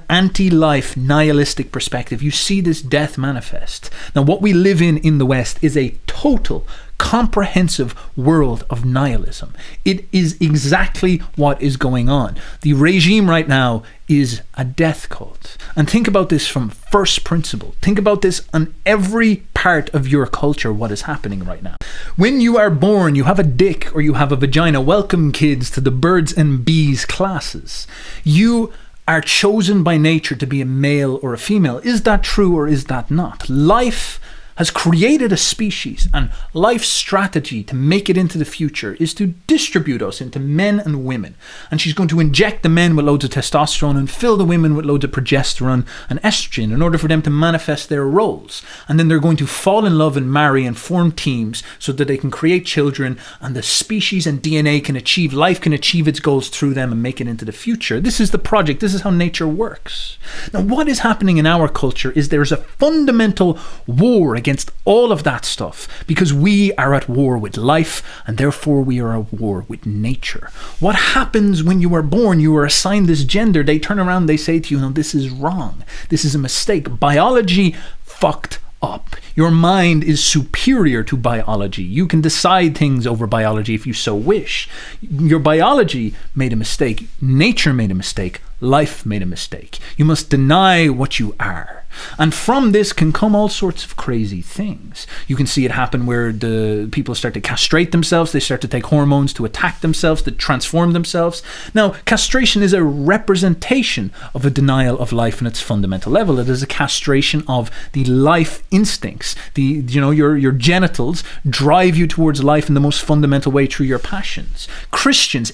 anti-life nihilistic perspective, you see this death manifest. Now, what we live in the West is a total comprehensive world of nihilism. It is exactly what is going on. The regime right now is a death cult. And think about this from first principle. Think about this on every part of your culture, what is happening right now. When you are born, you have a dick or you have a vagina. Welcome, kids, to the birds and bees classes. You are chosen by nature to be a male or a female. Is that true or is that not? Life has created a species, and life's strategy to make it into the future is to distribute us into men and women. And she's going to inject the men with loads of testosterone and fill the women with loads of progesterone and estrogen in order for them to manifest their roles. And then they're going to fall in love and marry and form teams so that they can create children, and the species and DNA can achieve, life can achieve its goals through them and make it into the future. This is the project. This is how nature works. Now, what is happening in our culture is there's a fundamental war against all of that stuff, because we are at war with life and therefore we are at war with nature. What happens when you are born? You are assigned this gender. They turn around, they say to you, no, this is wrong. This is a mistake. Biology fucked up. Your mind is superior to biology. You can decide things over biology if you so wish. Your biology made a mistake. Nature made a mistake. Life made a mistake. You must deny what you are. And from this can come all sorts of crazy things. You can see it happen where the people start to castrate themselves. They start to take hormones to attack themselves, to transform themselves. Now, castration is a representation of a denial of life on its fundamental level. It is a castration of the life instincts. Your genitals drive you towards life in the most fundamental way through your passions.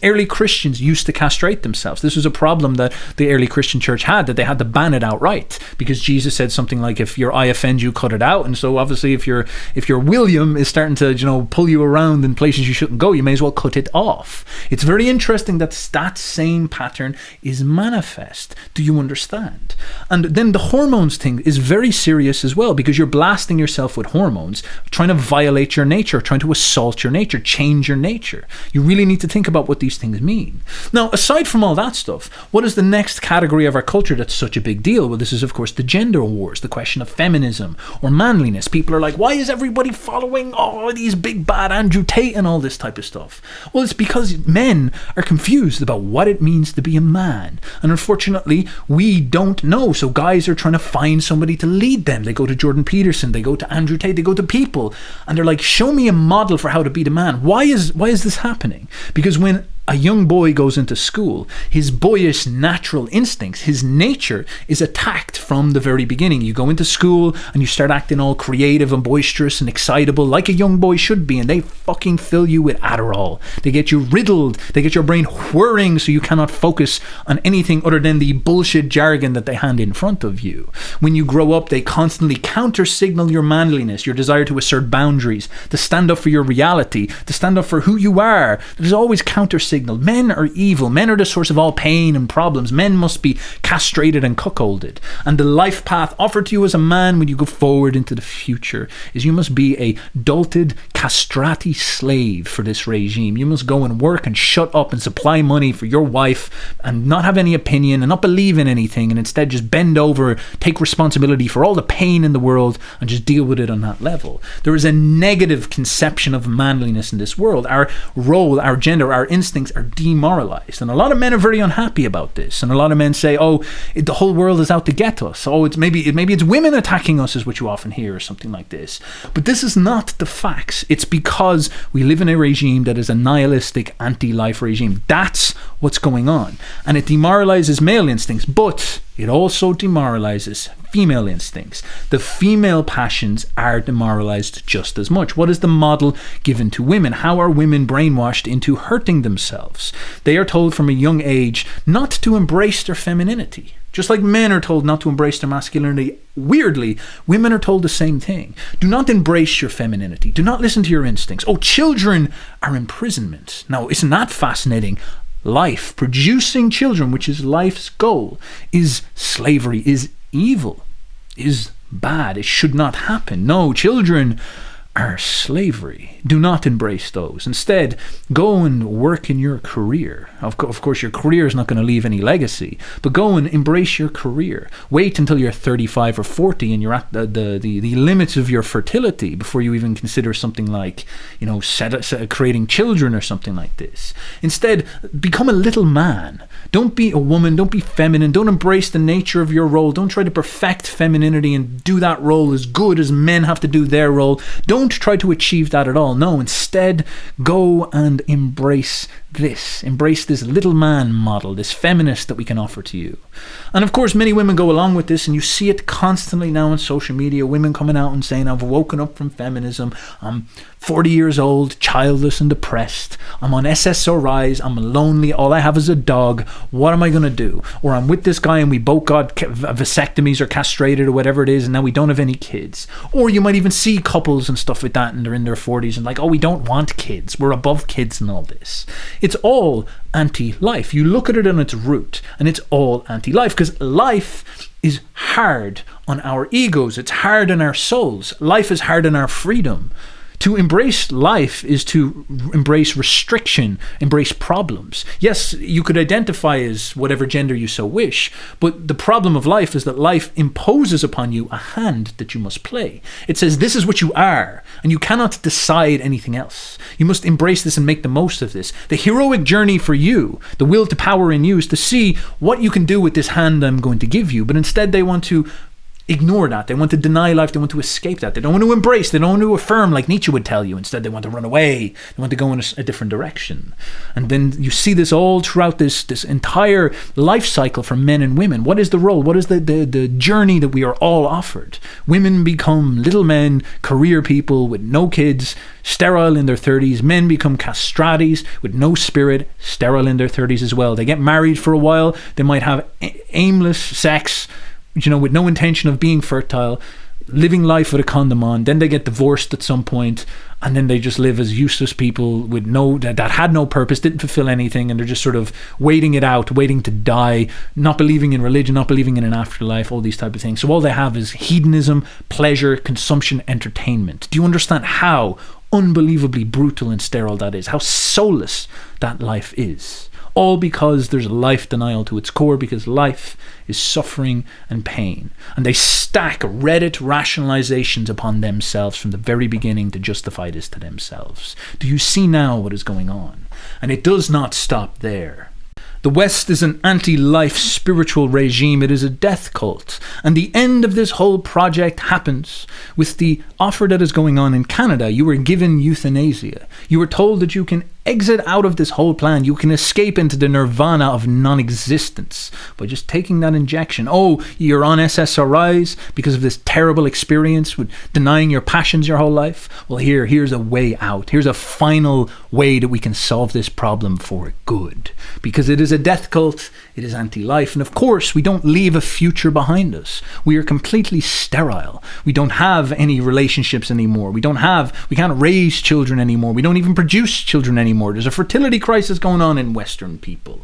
Early Christians used to castrate themselves. This was a problem that the early Christian church had, that they had to ban it outright, because Jesus said something like, if your eye offends you, cut it out. And so obviously if your William is starting to pull you around in places you shouldn't go, you may as well cut it off. It's very interesting that that same pattern is manifest. Do you understand? And then the hormones thing is very serious as well, because you're blasting yourself with hormones, trying to violate your nature, trying to assault your nature, change your nature. You really need to think about what these things mean. Now, aside from all that stuff, what is the next category of our culture that's such a big deal? Well, this is, of course, the gender wars, the question of feminism or manliness. People are like, why is everybody following all these big bad Andrew Tate and all this type of stuff? Well, it's because men are confused about what it means to be a man. And unfortunately, we don't know. So guys are trying to find somebody to lead them. They go to Jordan Peterson, they go to Andrew Tate, they go to people, and they're like, show me a model for how to be the man. Why is this happening? Because when a young boy goes into school, his boyish natural instincts, his nature is attacked from the very beginning. You go into school and you start acting all creative and boisterous and excitable like a young boy should be, and they fucking fill you with Adderall. They get you riddled. They get your brain whirring so you cannot focus on anything other than the bullshit jargon that they hand in front of you. When you grow up, they constantly counter-signal your manliness, your desire to assert boundaries, to stand up for your reality, to stand up for who you are. There's always counter-signal. Men are evil. Men are the source of all pain and problems. Men must be castrated and cuckolded. And the life path offered to you as a man when you go forward into the future is you must be a dolted, castrati slave for this regime. You must go and work and shut up and supply money for your wife and not have any opinion and not believe in anything, and instead just bend over, take responsibility for all the pain in the world and just deal with it on that level. There is a negative conception of manliness in this world. Our role, our gender, our instincts are demoralized, and a lot of men are very unhappy about this, and a lot of men say, the whole world is out to get us. It's maybe it's women attacking us, is what you often hear, or something like this. But this is not the facts. It's because we live in a regime that is a nihilistic anti-life regime. That's what's going on, and it demoralizes male instincts, but it also demoralizes female instincts. The female passions are demoralized just as much. What is the model given to women? How are women brainwashed into hurting themselves? They are told from a young age not to embrace their femininity. Just like men are told not to embrace their masculinity, weirdly, women are told the same thing. Do not embrace your femininity. Do not listen to your instincts. Children are imprisonment. Now, isn't that fascinating? Life, producing children, which is life's goal, is slavery, is evil, is bad. It should not happen. No, children are slavery. Do not embrace those. Instead, go and work in your career. Of course, your career is not going to leave any legacy, but go and embrace your career. Wait until you're 35 or 40 and you're at the limits of your fertility before you even consider something like, creating children or something like this. Instead, become a little man. Don't be a woman. Don't be feminine. Don't embrace the nature of your role. Don't try to perfect femininity and do that role as good as men have to do their role. Don't try to achieve that at all. No, instead, go and embrace this. Embrace this little man model, this feminist that we can offer to you. And of course, many women go along with this, and you see it constantly now on social media. Women coming out and saying, I've woken up from feminism. I'm 40 years old, childless and depressed. I'm on SSRIs. I'm lonely. All I have is a dog. What am I going to do? Or I'm with this guy and we both got vasectomies or castrated or whatever it is, and now we don't have any kids. Or you might even see couples and stuff like that, and they're in their 40s and like, we don't want kids. We're above kids and all this. It's all anti-life. You look at it on its root, and it's all anti-life, because life is hard on our egos. It's hard on our souls. Life is hard on our freedom. To embrace life is to embrace restriction, embrace problems. Yes, you could identify as whatever gender you so wish, but the problem of life is that life imposes upon you a hand that you must play. It says, this is what you are, and you cannot decide anything else. You must embrace this and make the most of this. The heroic journey for you, the will to power in you, is to see what you can do with this hand I'm going to give you, but instead they want to ignore that. They want to deny life. They want to escape that. They don't want to embrace. They don't want to affirm like Nietzsche would tell you. Instead, they want to run away. They want to go in a different direction. And then you see this all throughout this entire life cycle for men and women. What is the role? What is the journey that we are all offered? Women become little men, career people with no kids, sterile in their 30s. Men become castratis with no spirit, sterile in their 30s as well. They get married for a while. They might have aimless sex, with no intention of being fertile, living life with a condom on. Then they get divorced at some point, and then they just live as useless people with that had no purpose, didn't fulfill anything, and they're just sort of waiting it out, waiting to die, not believing in religion, not believing in an afterlife, all these type of things. So all they have is hedonism, pleasure, consumption, entertainment. Do you understand how unbelievably brutal and sterile that is? How soulless that life is? All because there's life denial to its core, because life is suffering and pain. And they stack Reddit rationalizations upon themselves from the very beginning to justify this to themselves. Do you see now what is going on? And it does not stop there. The West is an anti-life spiritual regime. It is a death cult. And the end of this whole project happens with the offer that is going on in Canada. You were given euthanasia. You were told that you can exit out of this whole plan. You can escape into the nirvana of non-existence by just taking that injection. Oh, you're on SSRIs because of this terrible experience with denying your passions your whole life? Well, here's a way out. Here's a final way that we can solve this problem for good. Because it is a death cult, it is anti-life, and of course we don't leave a future behind us. We are completely sterile. We don't have any relationships anymore. We can't raise children anymore. We don't even produce children anymore. There's a fertility crisis going on in Western people.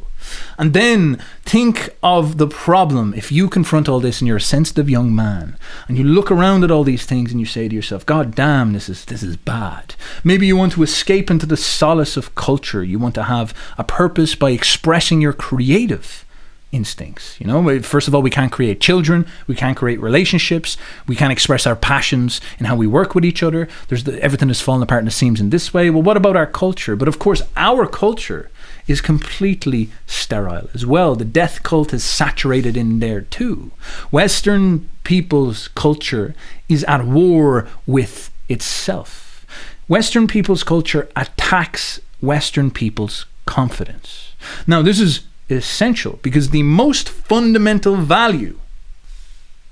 And then think of the problem if you confront all this and you're a sensitive young man and you look around at all these things and you say to yourself, God damn, this is bad. Maybe you want to escape into the solace of culture. You want to have a purpose by expressing your creative instincts. First of all, we can't create children, we can't create relationships, we can't express our passions in how we work with each other. Everything is falling apart in the seams in this way. Well, what about our culture? But of course, our culture is completely sterile as well. The death cult is saturated in there too. Western people's culture is at war with itself. Western people's culture attacks Western people's confidence. Now, this is essential because the most fundamental value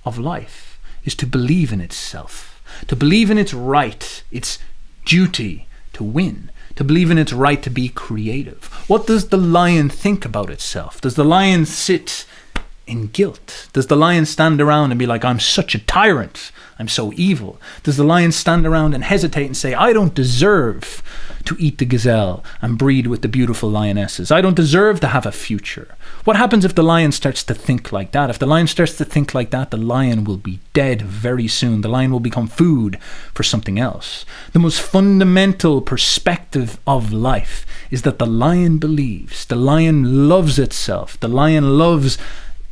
of life is to believe in itself, to believe in its right, its duty to win, to believe in its right to be creative. What does the lion think about itself? Does the lion sit in guilt? Does the lion stand around and be like, I'm such a tyrant, I'm so evil? Does the lion stand around and hesitate and say, I don't deserve to eat the gazelle and breed with the beautiful lionesses? I don't deserve to have a future. What happens if the lion starts to think like that? If the lion starts to think like that, the lion will be dead very soon. The lion will become food for something else. The most fundamental perspective of life is that the lion believes, the lion loves itself, the lion loves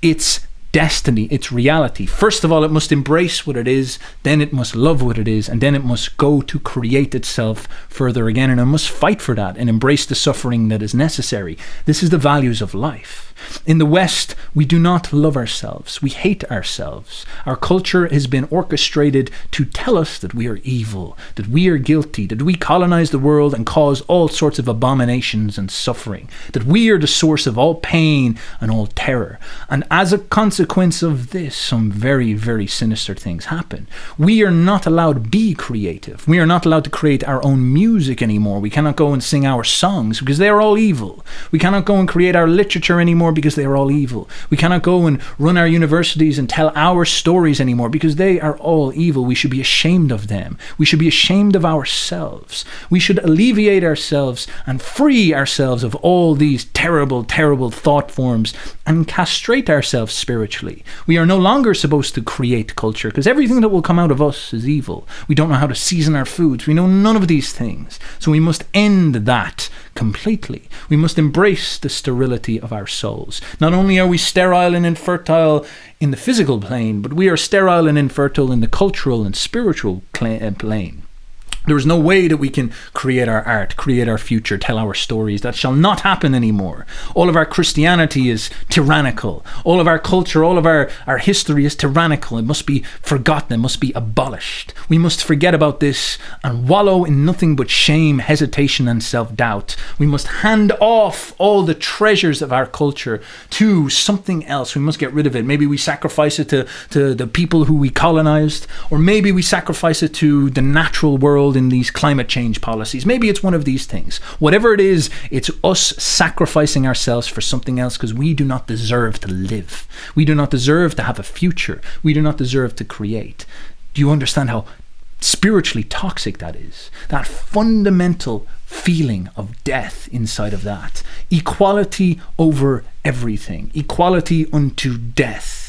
its destiny, its reality. First of all, it must embrace what it is, then it must love what it is, and then it must go to create itself further again, and it must fight for that and embrace the suffering that is necessary. This is the values of life. In the West, we do not love ourselves. We hate ourselves. Our culture has been orchestrated to tell us that we are evil, that we are guilty, that we colonize the world and cause all sorts of abominations and suffering, that we are the source of all pain and all terror. And as a consequence of this, some very, very sinister things happen. We are not allowed to be creative. We are not allowed to create our own music anymore. We cannot go and sing our songs because they are all evil. We cannot go and create our literature anymore because they are all evil. We cannot go and run our universities and tell our stories anymore because they are all evil. We should be ashamed of them. We should be ashamed of ourselves. We should alleviate ourselves and free ourselves of all these terrible, terrible thought forms and castrate ourselves spiritually. We are no longer supposed to create culture because everything that will come out of us is evil. We don't know how to season our foods. We know none of these things. So we must end that completely. We must embrace the sterility of our souls. Not only are we sterile and infertile in the physical plane, but we are sterile and infertile in the cultural and spiritual plane. There is no way that we can create our art, create our future, tell our stories. That shall not happen anymore. All of our Christianity is tyrannical. All of our culture, all of our history is tyrannical. It must be forgotten. It must be abolished. We must forget about this and wallow in nothing but shame, hesitation, and self-doubt. We must hand off all the treasures of our culture to something else. We must get rid of it. Maybe we sacrifice it to the people who we colonized, or maybe we sacrifice it to the natural world in these climate change policies. Maybe it's one of these things. Whatever it is, it's us sacrificing ourselves for something else, because we do not deserve to live. We do not deserve to have a future. We do not deserve to create. Do you understand how spiritually toxic that is? That fundamental feeling of death inside of that. Equality over everything. Equality unto death.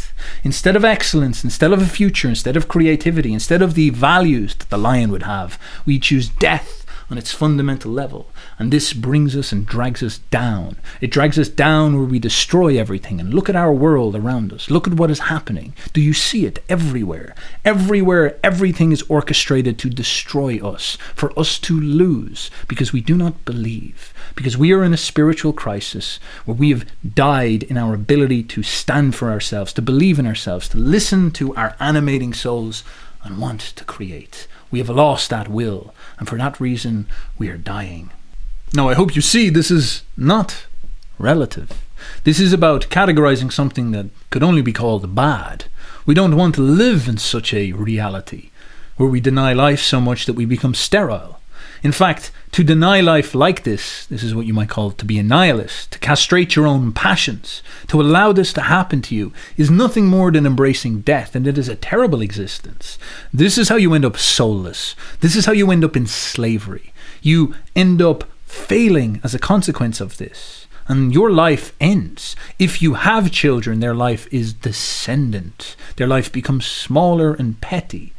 Instead of excellence, instead of a future, instead of creativity, instead of the values that the lion would have, we choose death on its fundamental level. And this brings us and drags us down. It drags us down where we destroy everything. And look at our world around us. Look at what is happening. Do you see it everywhere? Everywhere, everything is orchestrated to destroy us, for us to lose, because we do not believe. Because we are in a spiritual crisis where we have died in our ability to stand for ourselves, to believe in ourselves, to listen to our animating souls and want to create. We have lost that will, and for that reason we are dying. Now, I hope you see this is not relative. This is about categorizing something that could only be called bad. We don't want to live in such a reality where we deny life so much that we become sterile. In fact, to deny life like this is what you might call to be a nihilist, to castrate your own passions, to allow this to happen to you, is nothing more than embracing death, and it is a terrible existence. This is how you end up soulless. This is how you end up in slavery. You end up failing as a consequence of this, and your life ends. If you have children, their life is descendant. Their life becomes smaller and petty.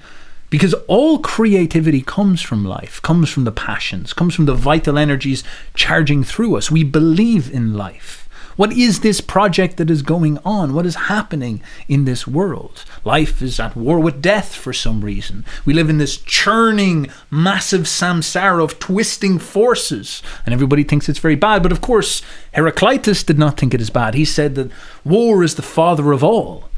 Because all creativity comes from life, comes from the passions, comes from the vital energies charging through us. We believe in life. What is this project that is going on? What is happening in this world? Life is at war with death for some reason. We live in this churning, massive samsara of twisting forces, and everybody thinks it's very bad. But of course, Heraclitus did not think it is bad. He said that war is the father of all.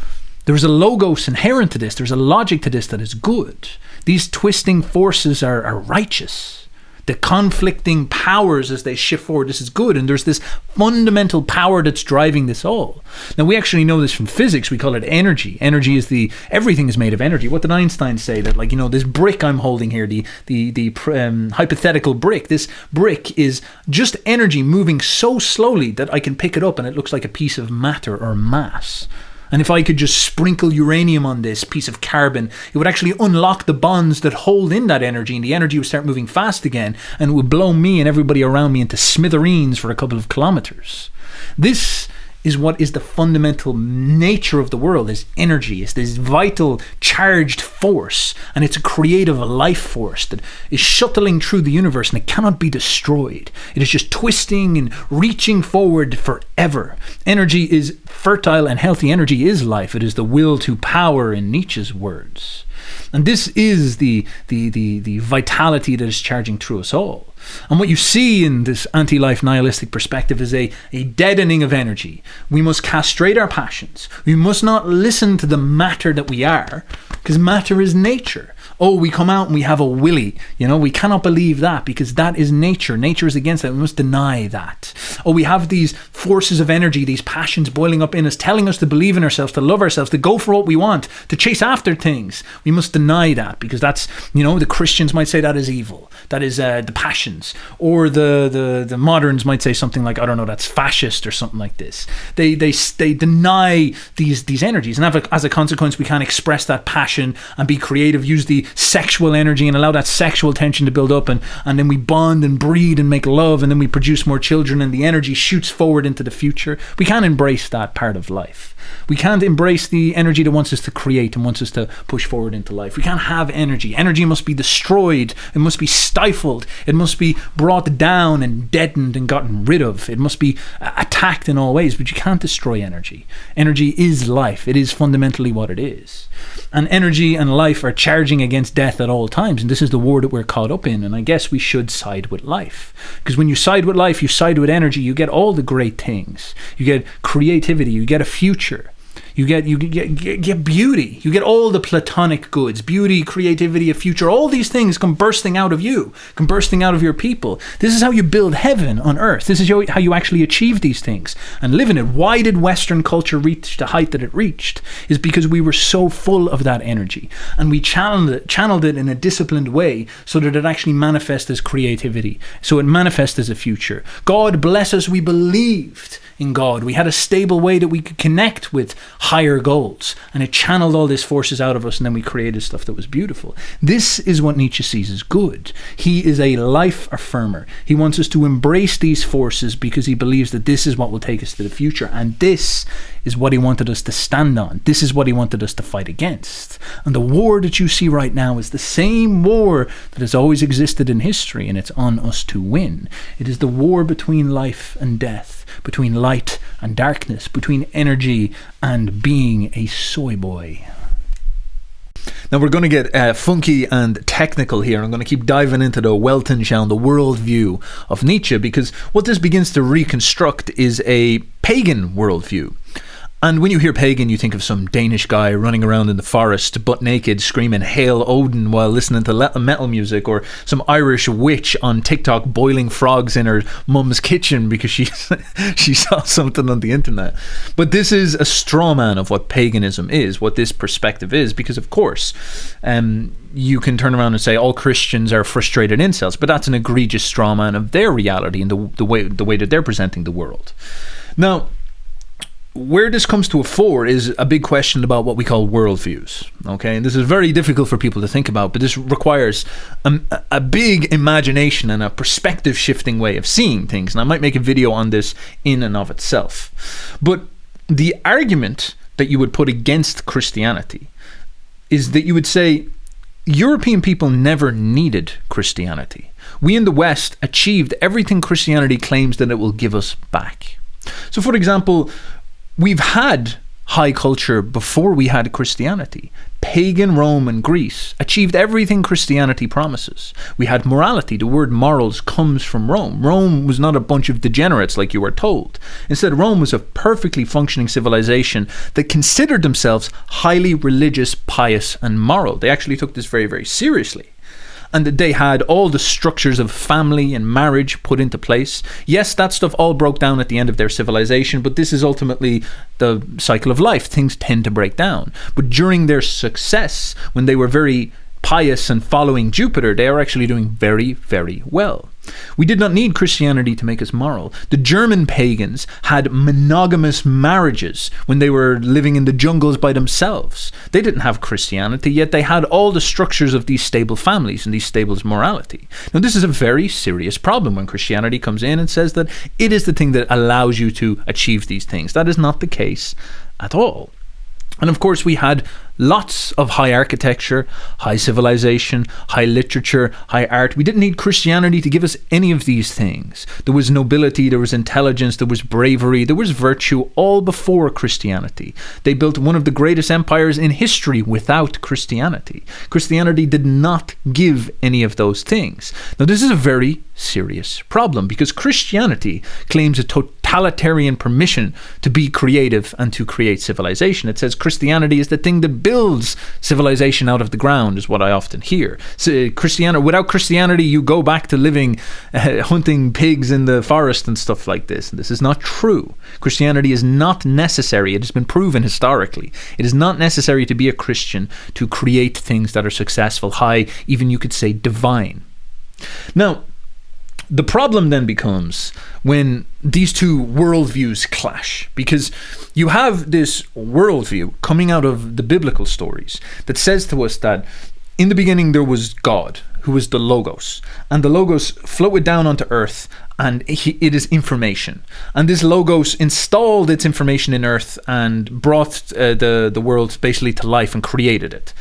There's a logos inherent to this. There's a logic to this that is good. These twisting forces are righteous. The conflicting powers as they shift forward, this is good. And there's this fundamental power that's driving this all. Now, we actually know this from physics. We call it energy. Energy is everything is made of energy. What did Einstein say? That, like, this brick I'm holding here, the hypothetical brick, this brick is just energy moving so slowly that I can pick it up and it looks like a piece of matter or mass. And if I could just sprinkle uranium on this piece of carbon, it would actually unlock the bonds that hold in that energy, and the energy would start moving fast again, and it would blow me and everybody around me into smithereens for a couple of kilometers. This is what is the fundamental nature of the world, is energy. It's this vital charged force, and it's a creative life force that is shuttling through the universe, and it cannot be destroyed. It is just twisting and reaching forward forever. Energy is fertile, and healthy energy is life. It is the will to power, in Nietzsche's words. And this is the vitality that is charging through us all. And what you see in this anti-life nihilistic perspective is a deadening of energy. We must castrate our passions. We must not listen to the matter that we are, because matter is nature. Oh, we come out and we have a willy. We cannot believe that, because that is nature. Nature is against that. We must deny that. Oh, we have these forces of energy, these passions boiling up in us, telling us to believe in ourselves, to love ourselves, to go for what we want, to chase after things. We must deny that, because that's, the Christians might say that is evil. That is the passions. Or the moderns might say something like, I don't know, that's fascist or something like this. They deny these energies. And as a consequence, we can't express that passion and be creative, use the sexual energy and allow that sexual tension to build up, and then we bond and breed and make love, and then we produce more children, and the energy shoots forward into the future. We can't embrace that part of life. We can't embrace the energy that wants us to create and wants us to push forward into life. We can't have energy. Energy must be destroyed. It must be stifled. It must be brought down and deadened and gotten rid of. It must be attacked in all ways, but you can't destroy energy. Energy is life. It is fundamentally what it is. And energy and life are charging against death at all times, and this is the war that we're caught up in, and I guess we should side with life. Because when you side with life, you side with energy, you get all the great things. You get creativity, you get a future. You get beauty. You get all the platonic goods. Beauty, creativity, a future. All these things come bursting out of you, come bursting out of your people. This is how you build heaven on earth. This is how you actually achieve these things and live in it. Why did Western culture reach the height that it reached? Is because we were so full of that energy. And we channeled it in a disciplined way so that it actually manifests as creativity. So it manifests as a future. God bless us, we believed in God. We had a stable way that we could connect with higher goals, and it channeled all these forces out of us, and then we created stuff that was beautiful. This is what Nietzsche sees as good. He is a life affirmer. He wants us to embrace these forces because he believes that this is what will take us to the future, and this is what he wanted us to stand on. This is what he wanted us to fight against. And the war that you see right now is the same war that has always existed in history, and it's on us to win. It is the war between life and death, between light and darkness, between energy and being a soy boy. Now we're going to get funky and technical here. I'm going to keep diving into the Weltanschauung, the worldview of Nietzsche, because what this begins to reconstruct is a pagan worldview. And when you hear pagan, you think of some Danish guy running around in the forest, butt naked, screaming "Hail Odin" while listening to metal music, or some Irish witch on TikTok boiling frogs in her mum's kitchen because she saw something on the internet. But this is a straw man of what paganism is, what this perspective is, because of course, you can turn around and say all Christians are frustrated incels, but that's an egregious straw man of their reality and the way that they're presenting the world. Now, where this comes to a fore is a big question about what we call worldviews. Okay, and this is very difficult for people to think about, but this requires a big imagination and a perspective shifting way of seeing things. And I might make a video on this in and of itself. But the argument that you would put against Christianity is that you would say European people never needed Christianity. We in the West achieved everything Christianity claims that it will give us back. So, for example, we've had high culture before we had Christianity. Pagan Rome and Greece achieved everything Christianity promises. We had morality. The word morals comes from Rome. Rome was not a bunch of degenerates like you were told. Instead, Rome was a perfectly functioning civilization that considered themselves highly religious, pious, and moral. They actually took this very, very seriously. And that they had all the structures of family and marriage put into place. Yes, that stuff all broke down at the end of their civilization, but this is ultimately the cycle of life. Things tend to break down. But during their success, when they were very pious and following Jupiter, they are actually doing very, very well. We did not need Christianity to make us moral. The German pagans had monogamous marriages when they were living in the jungles by themselves. They didn't have Christianity, yet they had all the structures of these stable families and these stable morality. Now, this is a very serious problem when Christianity comes in and says that it is the thing that allows you to achieve these things. That is not the case at all. And of course, we had lots of high architecture, high civilization, high literature, high art. We didn't need Christianity to give us any of these things. There was nobility, there was intelligence, there was bravery, there was virtue, all before Christianity. They built one of the greatest empires in history without Christianity. Christianity did not give any of those things. Now, this is a very serious problem because Christianity claims a totalitarian permission to be creative and to create civilization. It says Christianity is the thing that builds civilization out of the ground, is what I often hear. So without Christianity, you go back to living, hunting pigs in the forest and stuff like this. And this is not true. Christianity is not necessary. It has been proven historically. It is not necessary to be a Christian to create things that are successful, high, even you could say divine. Now, the problem then becomes when these two worldviews clash, because you have this worldview coming out of the biblical stories that says to us that in the beginning there was God, who was the Logos, and the Logos floated down onto earth, and it is information. And this Logos installed its information in earth and brought the world basically to life and created it.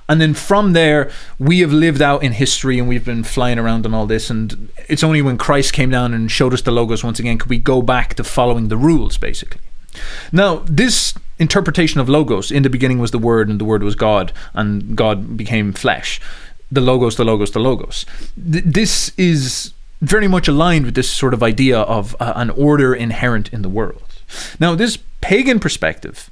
And then from there, we have lived out in history and we've been flying around and all this. And it's only when Christ came down and showed us the logos once again could we go back to following the rules, basically. Now, this interpretation of logos, in the beginning was the Word, and the Word was God, and God became flesh. The logos, the logos, the logos. This is very much aligned with this sort of idea of an order inherent in the world. Now, this pagan perspective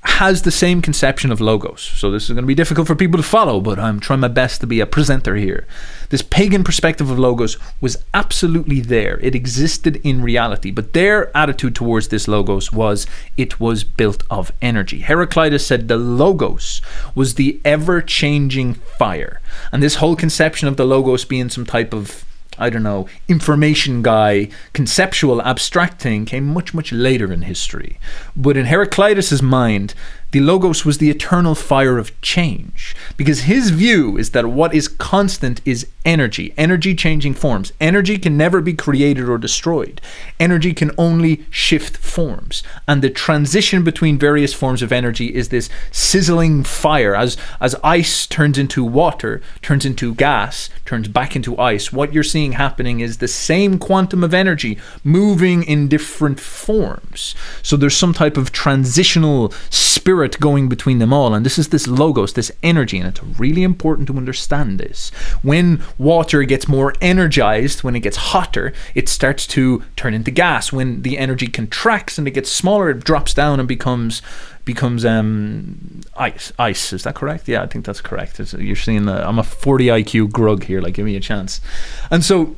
has the same conception of logos. So this is going to be difficult for people to follow, but I'm trying my best to be a presenter here. This pagan perspective of logos was absolutely there. It existed in reality, but their attitude towards this logos was it was built of energy. Heraclitus said the logos was the ever-changing fire. And this whole conception of the logos being some type of, I don't know, information guy, conceptual, abstract thing came much, much later in history. But in Heraclitus's mind, the logos was the eternal fire of change, because his view is that what is constant is energy changing forms. Energy can never be created or destroyed. Energy can only shift forms. And the transition between various forms of energy is this sizzling fire. As ice turns into water, turns into gas, turns back into ice, what you're seeing happening is the same quantum of energy moving in different forms. So there's some type of transitional spirit going between them all, and this is this logos, this energy, and it's really important to understand this. When water gets more energized, when it gets hotter, it starts to turn into gas. When the energy contracts and it gets smaller, it drops down and becomes ice. Is that correct? Yeah, I think that's correct. You're seeing I'm a 40 IQ grug here, like give me a chance. And so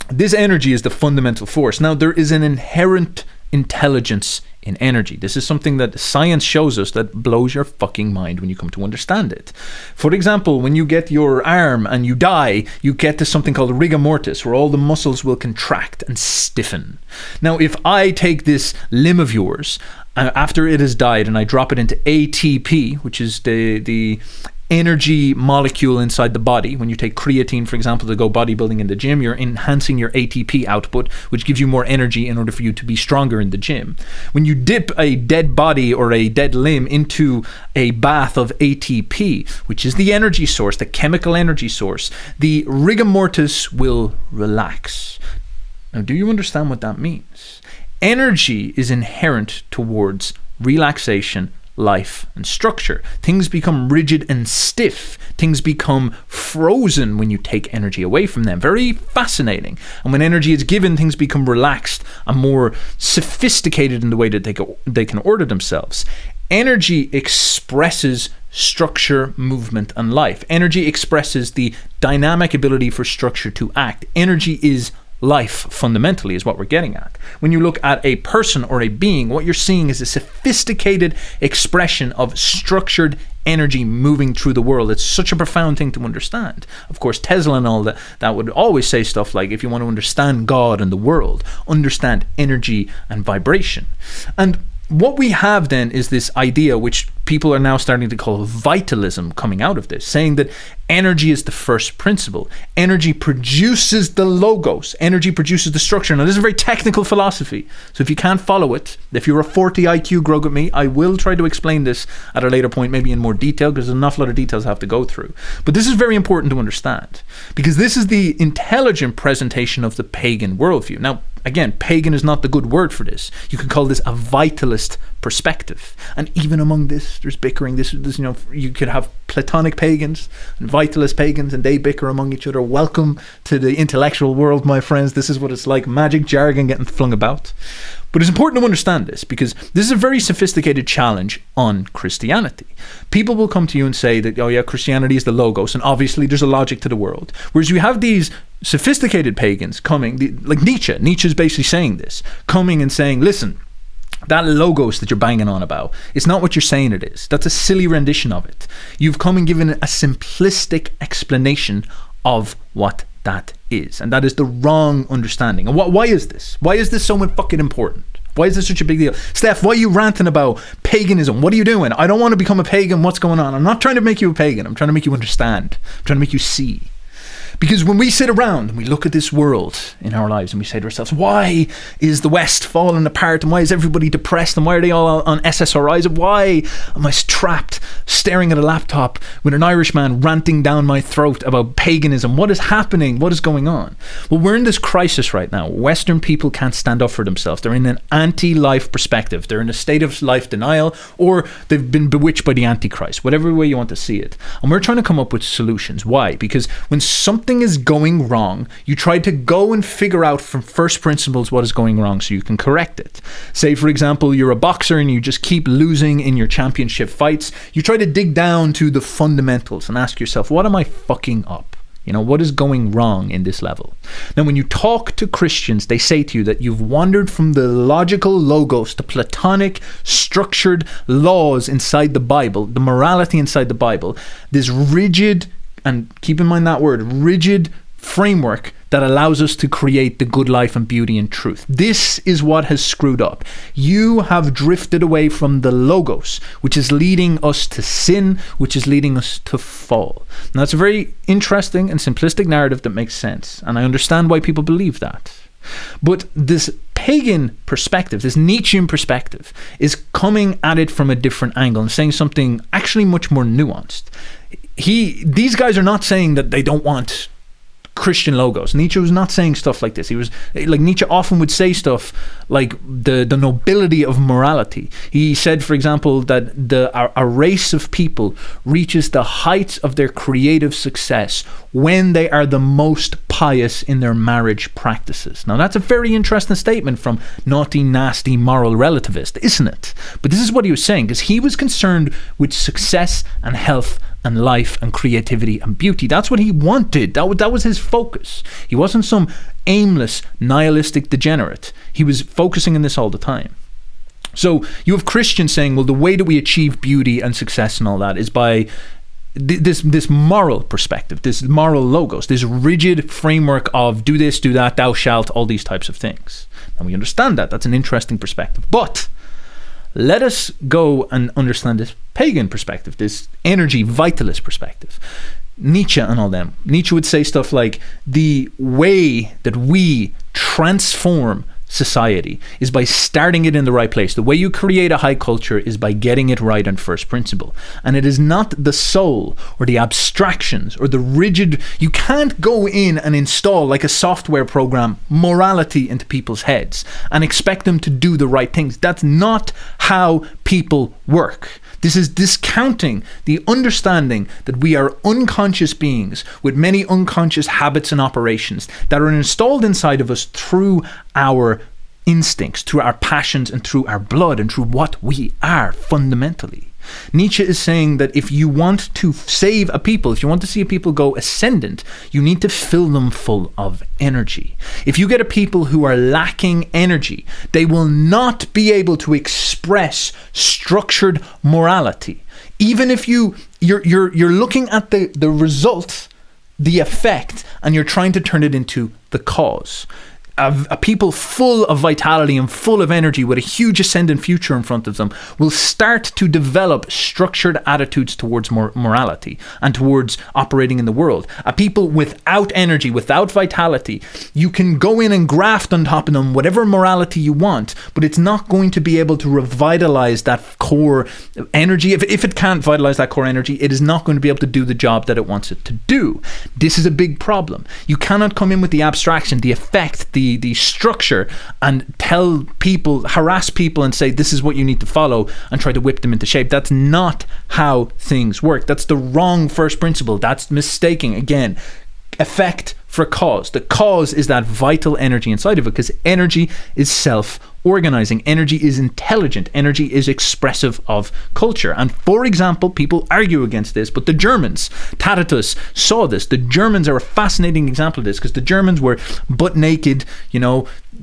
this energy is the fundamental force. Now, there is an inherent intelligence in energy. This is something that science shows us that blows your fucking mind when you come to understand it. For example, when you get your arm and you die, you get to something called rigor mortis, where all the muscles will contract and stiffen. Now, if I take this limb of yours after it has died and I drop it into ATP, which is the energy molecule inside the body. When you take creatine, for example, to go bodybuilding in the gym, you're enhancing your ATP output, which gives you more energy in order for you to be stronger in the gym. When you dip a dead body or a dead limb into a bath of ATP, which is the energy source, the chemical energy source, the rigor mortis will relax. Now, do you understand what that means? Energy is inherent towards relaxation, life, and structure. Things become rigid and stiff. Things become frozen when you take energy away from them. Very fascinating. And when energy is given, things become relaxed and more sophisticated in the way that they can order themselves. Energy expresses structure, movement, and life. Energy expresses the dynamic ability for structure to act. Energy is life, fundamentally, is what we're getting at. When you look at a person or a being, what you're seeing is a sophisticated expression of structured energy moving through the world. It's such a profound thing to understand. Of course, Tesla and all that would always say stuff like, if you want to understand God and the world, understand energy and vibration. And what we have then is this idea, which people are now starting to call vitalism, coming out of this, saying that energy is the first principle. Energy produces the logos. Energy produces the structure. Now, this is a very technical philosophy. So if you can't follow it, if you're a 40 IQ grog at me, I will try to explain this at a later point, maybe in more detail, because there's an awful lot of details I have to go through. But this is very important to understand, because this is the intelligent presentation of the pagan worldview. Now, again, pagan is not the good word for this. You could call this a vitalist perspective. And even among this, there's bickering. This, you could have Platonic pagans and vitalist pagans, and they bicker among each other. Welcome to the intellectual world, my friends. This is what it's like. Magic jargon getting flung about. But it's important to understand this, because this is a very sophisticated challenge on Christianity. People will come to you and say that, oh yeah, Christianity is the logos, and obviously there's a logic to the world. Whereas you have these sophisticated pagans coming, like Nietzsche. Nietzsche's basically saying this, coming and saying, listen, that logos that you're banging on about, it's not what you're saying it is. That's a silly rendition of it. You've come and given a simplistic explanation of what that is. And that is the wrong understanding. And why is this? Why is this so fucking important? Why is this such a big deal? Steph, why are you ranting about paganism? What are you doing? I don't want to become a pagan. What's going on? I'm not trying to make you a pagan. I'm trying to make you understand. I'm trying to make you see. Because when we sit around and we look at this world in our lives and we say to ourselves, why is the West falling apart, and why is everybody depressed, and why are they all on SSRIs, and why am I trapped staring at a laptop with an Irishman ranting down my throat about paganism? What is happening? What is going on? Well, we're in this crisis right now. Western people can't stand up for themselves. They're in an anti-life perspective. They're in a state of life denial, or they've been bewitched by the Antichrist, whatever way you want to see it. And we're trying to come up with solutions. Why? Because when something is going wrong, you try to go and figure out from first principles what is going wrong so you can correct it. Say, for example, you're a boxer and you just keep losing in your championship fights. You try to dig down to the fundamentals and ask yourself, what am I fucking up? What is going wrong in this level? Now, when you talk to Christians, they say to you that you've wandered from the logical logos to Platonic, structured laws inside the Bible, the morality inside the Bible, this rigid, and keep in mind that word, rigid framework that allows us to create the good life and beauty and truth. This is what has screwed up. You have drifted away from the logos, which is leading us to sin, which is leading us to fall. Now, that's a very interesting and simplistic narrative that makes sense, and I understand why people believe that. But this pagan perspective, this Nietzschean perspective, is coming at it from a different angle and saying something actually much more nuanced. These guys are not saying that they don't want Christian logos. Nietzsche was not saying stuff like this. He was like, Nietzsche often would say stuff like the nobility of morality. He said, for example, that a race of people reaches the heights of their creative success when they are the most pious in their marriage practices. Now, that's a very interesting statement from naughty, nasty, moral relativist, isn't it? But this is what he was saying, because he was concerned with success and health and life and creativity and beauty. That's what he wanted. That was his focus. He wasn't some aimless, nihilistic degenerate. He was focusing on this all the time. So you have Christians saying, well, the way that we achieve beauty and success and all that is by this moral perspective, this moral logos, this rigid framework of do this, do that, thou shalt, all these types of things. And we understand that. That's an interesting perspective. But let us go and understand this pagan perspective, this energy vitalist perspective. Nietzsche and all them. Nietzsche would say stuff like, the way that we transform society is by starting it in the right place. The way you create a high culture is by getting it right on first principle. And it is not the soul or the abstractions or the rigid. You can't go in and install, like a software program, morality into people's heads and expect them to do the right things. That's not how people work. This is discounting the understanding that we are unconscious beings with many unconscious habits and operations that are installed inside of us through our instincts, through our passions, and through our blood, and through what we are fundamentally. Nietzsche is saying that if you want to save a people, if you want to see a people go ascendant, you need to fill them full of energy. If you get a people who are lacking energy, they will not be able to express structured morality. Even if you're looking at the result, the effect, and you're trying to turn it into the cause. A people full of vitality and full of energy with a huge ascendant future in front of them will start to develop structured attitudes towards morality and towards operating in the world. A people without energy, without vitality, you can go in and graft on top of them whatever morality you want, but it's not going to be able to revitalize that core energy. If it can't vitalize that core energy, it is not going to be able to do the job that it wants it to do. This is a big problem. You cannot come in with the abstraction, the effect, the structure, and tell people, harass people and say this is what you need to follow and try to whip them into shape. That's not how things work. That's the wrong first principle. That's mistaking, again, effect for cause. The cause is that vital energy inside of it, because energy is self-organizing. Energy is intelligent. Energy is expressive of culture. And for example, people argue against this, but the Germans, Tacitus, saw this. The Germans are a fascinating example of this, because the Germans were butt naked,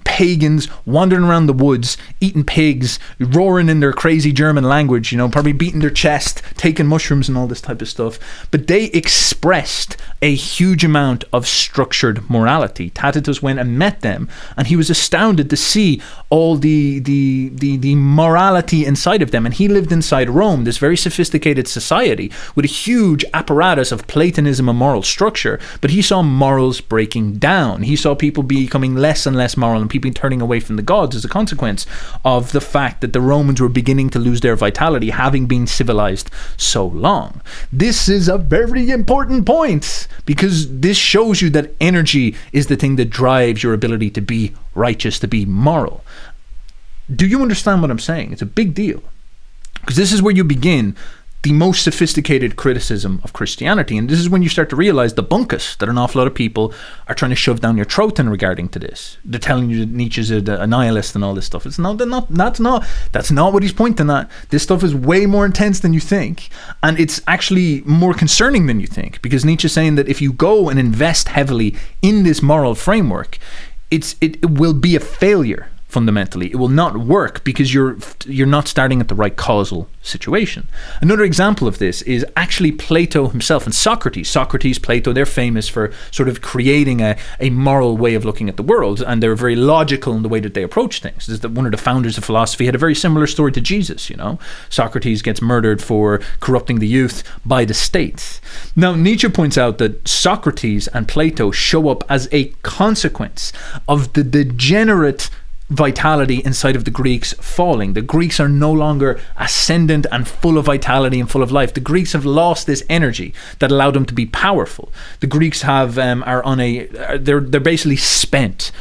pagans wandering around the woods, eating pigs, roaring in their crazy German language, you know, probably beating their chest, taking mushrooms and all this type of stuff. But they expressed a huge amount of structured morality. Tacitus went and met them, and he was astounded to see all the morality inside of them. And he lived inside Rome, this very sophisticated society with a huge apparatus of Platonism and moral structure. But he saw morals breaking down. He saw people becoming less and less moral and people turning away from the gods as a consequence of the fact that the Romans were beginning to lose their vitality, having been civilized so long. This is a very important point, because this shows you that energy is the thing that drives your ability to be righteous, to be moral. Do you understand what I'm saying? It's a big deal, because this is where you begin the most sophisticated criticism of Christianity. And this is when you start to realize the bunkus that an awful lot of people are trying to shove down your throat in regarding to this. They're telling you that Nietzsche's a nihilist and all this stuff. That's not what he's pointing at. This stuff is way more intense than you think. And it's actually more concerning than you think, because Nietzsche's saying that if you go and invest heavily in this moral framework, it will be a failure. Fundamentally, it will not work, because you're not starting at the right causal situation. Another example of this is actually Plato himself and Socrates. Socrates, Plato, they're famous for sort of creating a moral way of looking at the world, and they're very logical in the way that they approach things. This is that one of the founders of philosophy had a very similar story to Jesus, you know. Socrates gets murdered for corrupting the youth by the state. Now, Nietzsche points out that Socrates and Plato show up as a consequence of the degenerate vitality inside of the Greeks falling. The Greeks are no longer ascendant and full of vitality and full of life. The Greeks have lost this energy that allowed them to be powerful. The Greeks they're basically spent,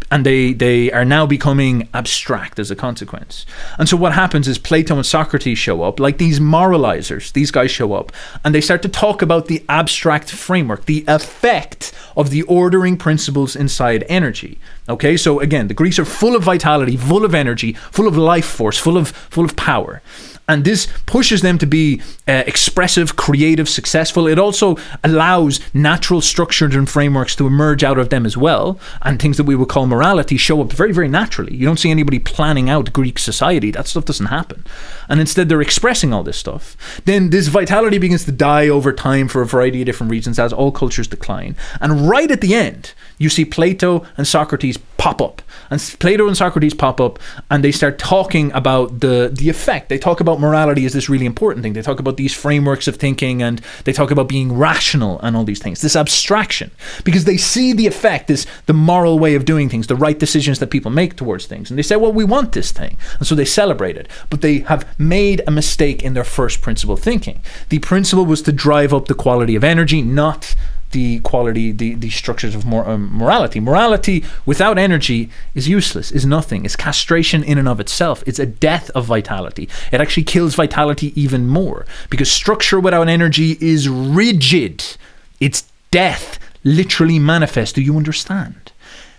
and they are now becoming abstract as a consequence. And so what happens is Plato and Socrates show up, like these moralizers. These guys show up and they start to talk about the abstract framework, the effect of the ordering principles inside energy. Okay, so again, the Greeks are full of vitality, full of energy, full of life force, full of power. And this pushes them to be expressive, creative, successful. It also allows natural structures and frameworks to emerge out of them as well. And things that we would call morality show up very, very naturally. You don't see anybody planning out Greek society. That stuff doesn't happen. And instead, they're expressing all this stuff. Then this vitality begins to die over time for a variety of different reasons as all cultures decline. And right at the end, you see Plato and Socrates pop up. And Plato and Socrates pop up, and they start talking about the effect. They talk about morality as this really important thing. They talk about these frameworks of thinking, and they talk about being rational and all these things, this abstraction, because they see the effect is the moral way of doing things, the right decisions that people make towards things. And they say, well, we want this thing. And so they celebrate it. But they have made a mistake in their first principle thinking. The principle was to drive up the quality of energy, not the quality, the structures of morality. Morality without energy is useless, is nothing. It's castration in and of itself. It's a death of vitality. It actually kills vitality even more, because structure without energy is rigid. It's death, literally manifest. Do you understand?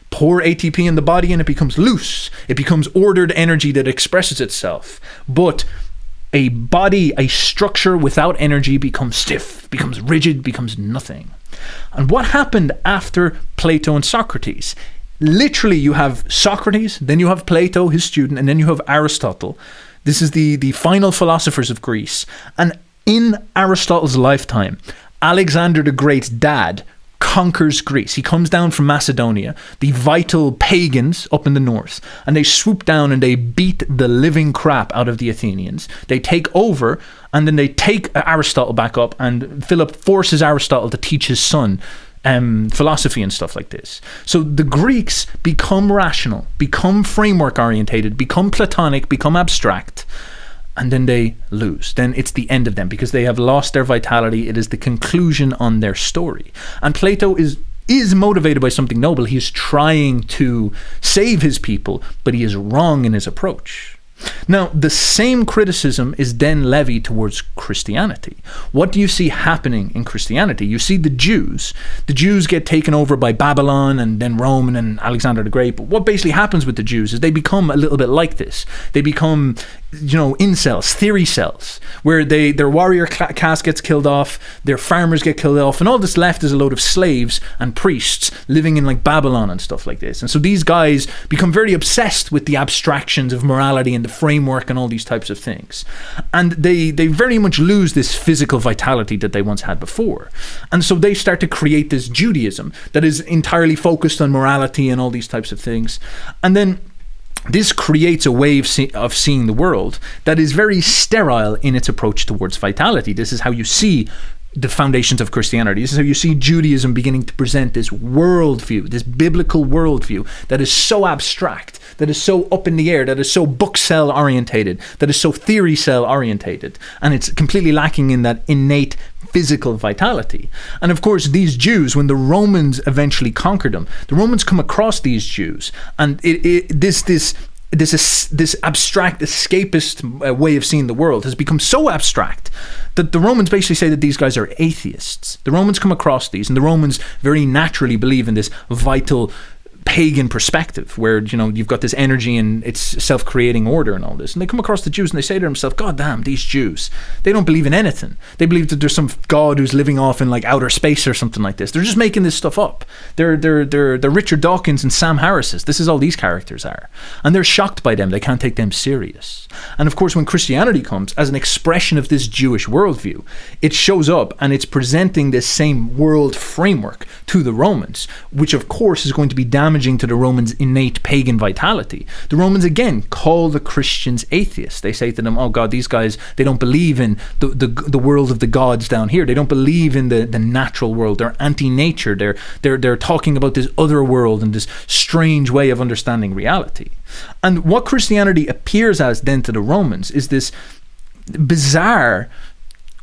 Pour ATP in the body and it becomes loose. It becomes ordered energy that expresses itself. But a body, a structure without energy becomes stiff, becomes rigid, becomes nothing. And what happened after Plato and Socrates? Literally, you have Socrates, then you have Plato, his student, and then you have Aristotle. This is the final philosophers of Greece. And in Aristotle's lifetime, Alexander the Great's dad conquers Greece. He comes down from Macedonia, the vital pagans up in the north, and they swoop down and they beat the living crap out of the Athenians. They take over, and then they take Aristotle back up, and Philip forces Aristotle to teach his son philosophy and stuff like this. So the Greeks become rational, become framework orientated, become Platonic, become abstract, and then they lose. Then it's the end of them, because they have lost their vitality. It is the conclusion on their story. And Plato is motivated by something noble. He is trying to save his people, but he is wrong in his approach. Now, the same criticism is then levied towards Christianity. What do you see happening in Christianity? You see the Jews. The Jews get taken over by Babylon and then Rome and then Alexander the Great. But what basically happens with the Jews is they become a little bit like this. They become incels, theory cells, where their warrior caste gets killed off, their farmers get killed off, and all that's left is a load of slaves and priests living in like Babylon and stuff like this. And so these guys become very obsessed with the abstractions of morality and the framework and all these types of things. And they very much lose this physical vitality that they once had before. And so they start to create this Judaism that is entirely focused on morality and all these types of things. And then this creates a way of seeing the world that is very sterile in its approach towards vitality. This is how you see the foundations of Christianity. This is how you see Judaism beginning to present this worldview, this biblical worldview that is so abstract, that is so up in the air, that is so book cell orientated, that is so theory cell orientated, and it's completely lacking in that innate physical vitality. And of course, these Jews, when the Romans eventually conquered them, the Romans come across these Jews, and this abstract, escapist way of seeing the world has become so abstract that the Romans basically say that these guys are atheists. The Romans come across these, and the Romans very naturally believe in this vital pagan perspective where, you've got this energy and it's self-creating order and all this. And they come across the Jews and they say to themselves, God damn, these Jews, they don't believe in anything. They believe that there's some God who's living off in like outer space or something like this. They're just making this stuff up. They're Richard Dawkins and Sam Harris's. This is all these characters are. And they're shocked by them. They can't take them serious. And of course, when Christianity comes as an expression of this Jewish worldview, it shows up and it's presenting this same world framework to the Romans, which of course is going to be damaging to the Romans' innate pagan vitality. The Romans again call the Christians atheists. They say to them, oh God, these guys, they don't believe in the world of the gods down here. They don't believe in the natural world. They're anti-nature. They're talking about this other world and this strange way of understanding reality. And what Christianity appears as then to the Romans is this bizarre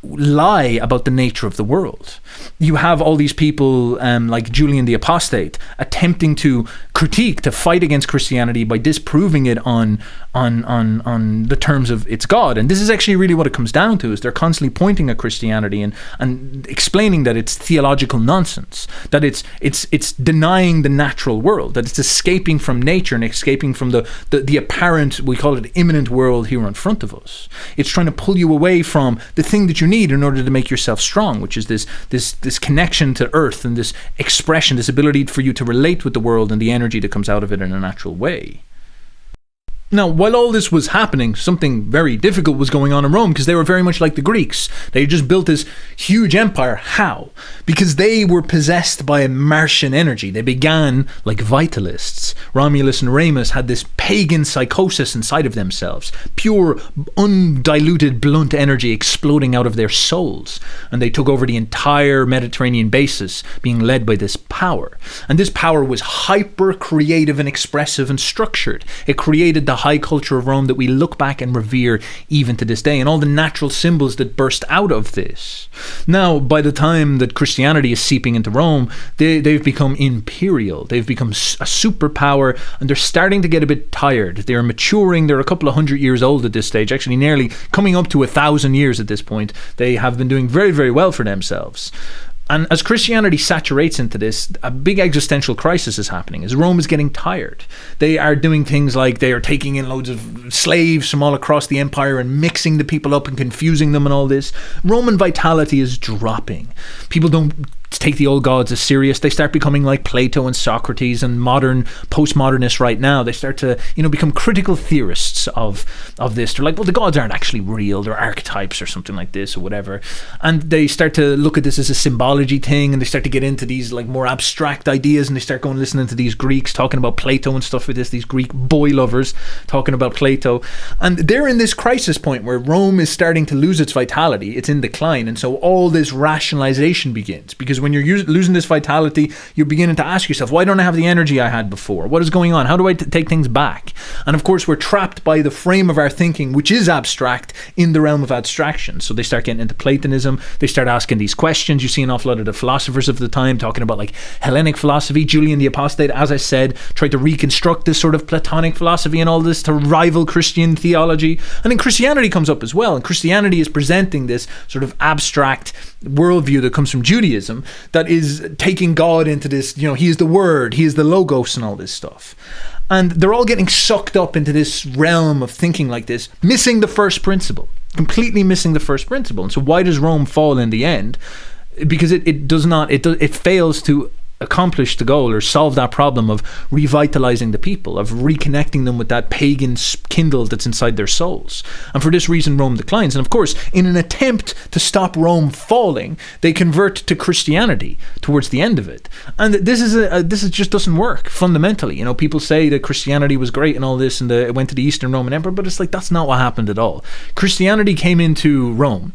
lie about the nature of the world. You have all these people like Julian the Apostate attempting to critique, to fight against Christianity by disproving it on the terms of its God. And this is actually really what it comes down to, is they're constantly pointing at Christianity and explaining that it's theological nonsense, that it's denying the natural world, that it's escaping from nature and escaping from the apparent, we call it imminent world here in front of us. It's trying to pull you away from the thing that you need in order to make yourself strong, which is this connection to earth and this expression, this ability for you to relate with the world and the energy that comes out of it in a natural way. Now, while all this was happening, something very difficult was going on in Rome, because they were very much like the Greeks. They just built this huge empire. How? Because they were possessed by a Martian energy. They began like Vitalists. Romulus and Remus had this pagan psychosis inside of themselves. Pure, undiluted, blunt energy exploding out of their souls. And they took over the entire Mediterranean basis, being led by this power. And this power was hyper-creative and expressive and structured. It created the high culture of Rome that we look back and revere even to this day, and all the natural symbols that burst out of this. Now, by the time that Christianity is seeping into Rome, they've become imperial. They've become a superpower, and they're starting to get a bit tired. They're maturing. They're a couple of 100 years old at this stage, actually nearly coming up to 1,000 years at this point. They have been doing very, very well for themselves. And as Christianity saturates into this, a big existential crisis is happening, as Rome is getting tired. They are doing things like they are taking in loads of slaves from all across the empire and mixing the people up and confusing them and all this. Roman vitality is dropping. People don't take the old gods as serious. They start becoming like Plato and Socrates and modern postmodernists right now. They start to, become critical theorists of this. They're like, well, the gods aren't actually real. They're archetypes or something like this or whatever. And they start to look at this as a symbology thing, and they start to get into these like more abstract ideas, and they start going listening to these Greeks talking about Plato and stuff with this, these Greek boy lovers talking about Plato. And they're in this crisis point where Rome is starting to lose its vitality. It's in decline. And so all this rationalization begins, because when you're losing this vitality, you're beginning to ask yourself, why don't I have the energy I had before? What is going on? How do I take things back? And of course, we're trapped by the frame of our thinking, which is abstract, in the realm of abstraction. So they start getting into Platonism. They start asking these questions. You see an awful lot of the philosophers of the time talking about like Hellenic philosophy. Julian the Apostate, as I said, tried to reconstruct this sort of Platonic philosophy and all this to rival Christian theology. And then Christianity comes up as well. And Christianity is presenting this sort of abstract worldview that comes from Judaism that is taking God into this, he is the Word, he is the Logos and all this stuff. And they're all getting sucked up into this realm of thinking like this, missing the first principle, completely missing the first principle. And so why does Rome fall in the end? Because it fails to accomplish the goal or solve that problem of revitalizing the people, of reconnecting them with that pagan kindle that's inside their souls. And for this reason, Rome declines. And of course, in an attempt to stop Rome falling, they convert to Christianity towards the end of it. And this just doesn't work fundamentally. People say that Christianity was great and all this, and it went to the Eastern Roman Empire, but it's like that's not what happened at all. Christianity came into Rome.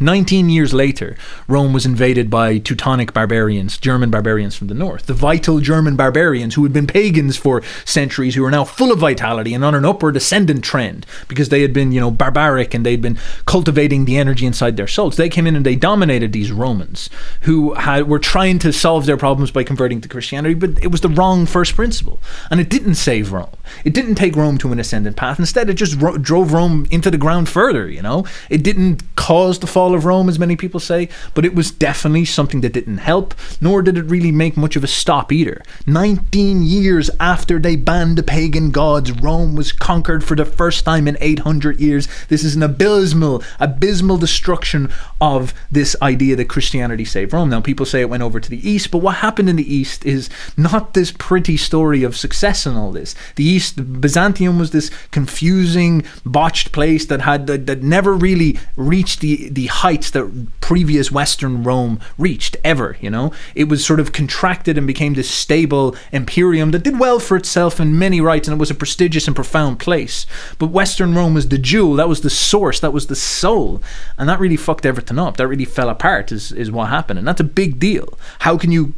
19 years later, Rome was invaded by Teutonic barbarians, German barbarians from the north. The vital German barbarians who had been pagans for centuries, who were now full of vitality and on an upward ascendant trend because they had been, barbaric and they'd been cultivating the energy inside their souls. They came in and they dominated these Romans who were trying to solve their problems by converting to Christianity, but it was the wrong first principle. And it didn't save Rome. It didn't take Rome to an ascendant path. Instead, it just drove Rome into the ground further, It didn't cause the fall of Rome, as many people say, but it was definitely something that didn't help, nor did it really make much of a stop either. 19 years after they banned the pagan gods, Rome was conquered for the first time in 800 years. This is an abysmal destruction of this idea that Christianity saved Rome. Now, people say it went over to the East, but what happened in the East is not this pretty story of success and all this. The East, Byzantium was this confusing, botched place that never really reached the heights that previous Western Rome reached ever. It was sort of contracted and became this stable imperium that did well for itself in many rights, and it was a prestigious and profound place. But Western Rome was the jewel, that was the source, that was the soul, and that really fucked everything up. That really fell apart is what happened, and that's a big deal. How can you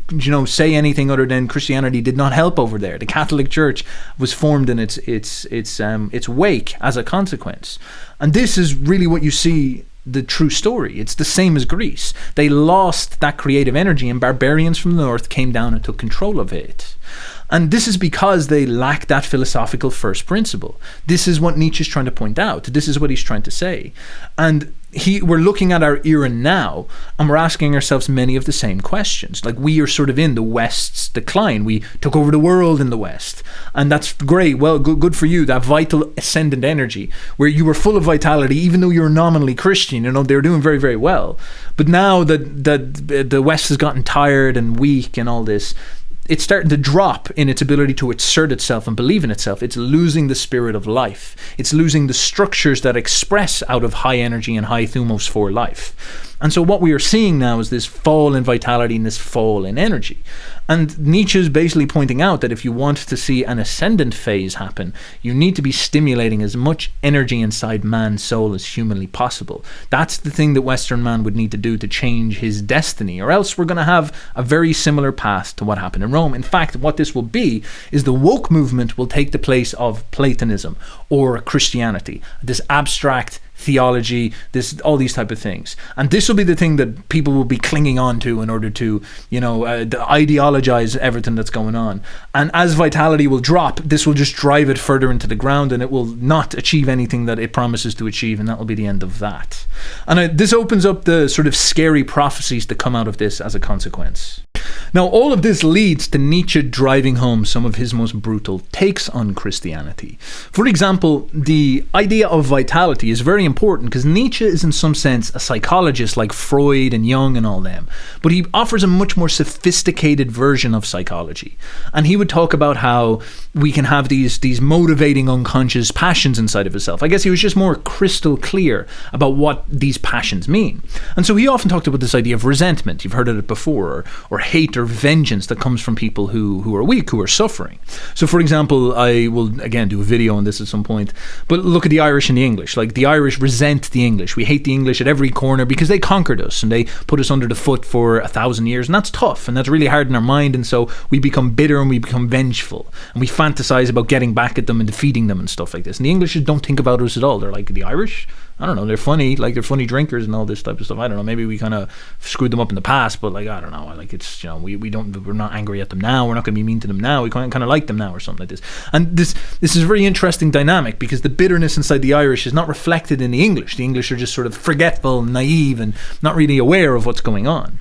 say anything other than Christianity did not help over there? The Catholic Church was formed in its wake as a consequence. And this is really what you see the true story. It's the same as Greece. They lost that creative energy, and barbarians from the north came down and took control of it. And this is because they lack that philosophical first principle. This is what Nietzsche is trying to point out. This is what he's trying to say. And we're looking at our era now, and we're asking ourselves many of the same questions. Like, we are sort of in the West's decline. We took over the world in the West, and that's great. Well, good for you. That vital ascendant energy, where you were full of vitality, even though you were nominally Christian. They were doing very, very well. But now that the West has gotten tired and weak and all this, it's starting to drop in its ability to assert itself and believe in itself. It's losing the spirit of life. It's losing the structures that express out of high energy and high thumos for life. And so what we are seeing now is this fall in vitality and this fall in energy. And Nietzsche is basically pointing out that if you want to see an ascendant phase happen, you need to be stimulating as much energy inside man's soul as humanly possible. That's the thing that Western man would need to do to change his destiny, or else we're going to have a very similar path to what happened in Rome. In fact, what this will be is the woke movement will take the place of Platonism or Christianity, this abstract theology, all these type of things. And this will be the thing that people will be clinging on to in order to, ideologize everything that's going on. And as vitality will drop, this will just drive it further into the ground, and it will not achieve anything that it promises to achieve, and that will be the end of that. And this opens up the sort of scary prophecies that come out of this as a consequence. Now, all of this leads to Nietzsche driving home some of his most brutal takes on Christianity. For example, the idea of vitality is very important because Nietzsche is in some sense a psychologist like Freud and Jung and all them, but he offers a much more sophisticated version of psychology. And he would talk about how we can have these motivating unconscious passions inside of himself. I guess he was just more crystal clear about what these passions mean. And so he often talked about this idea of resentment. You've heard of it before, or hate or vengeance that comes from people who are weak, who are suffering. So for example, I will again do a video on this at some point, but look at the Irish and the English. Like, the Irish resent the English. We hate the English at every corner because they conquered us and they put us under the foot for 1,000 years, and that's tough and that's really hard in our mind. And so we become bitter and we become vengeful and we fantasize about getting back at them and defeating them and stuff like this. And the English don't think about us at all. They're like, the Irish, I don't know, they're funny, like they're funny drinkers and all this type of stuff. I don't know, maybe we kind of screwed them up in the past, but like, I don't know, like, it's, we're not angry at them now, we're not going to be mean to them now, we kind of like them now or something like this. And this is a very interesting dynamic because the bitterness inside the Irish is not reflected in the English. The English are just sort of forgetful and naive and not really aware of what's going on.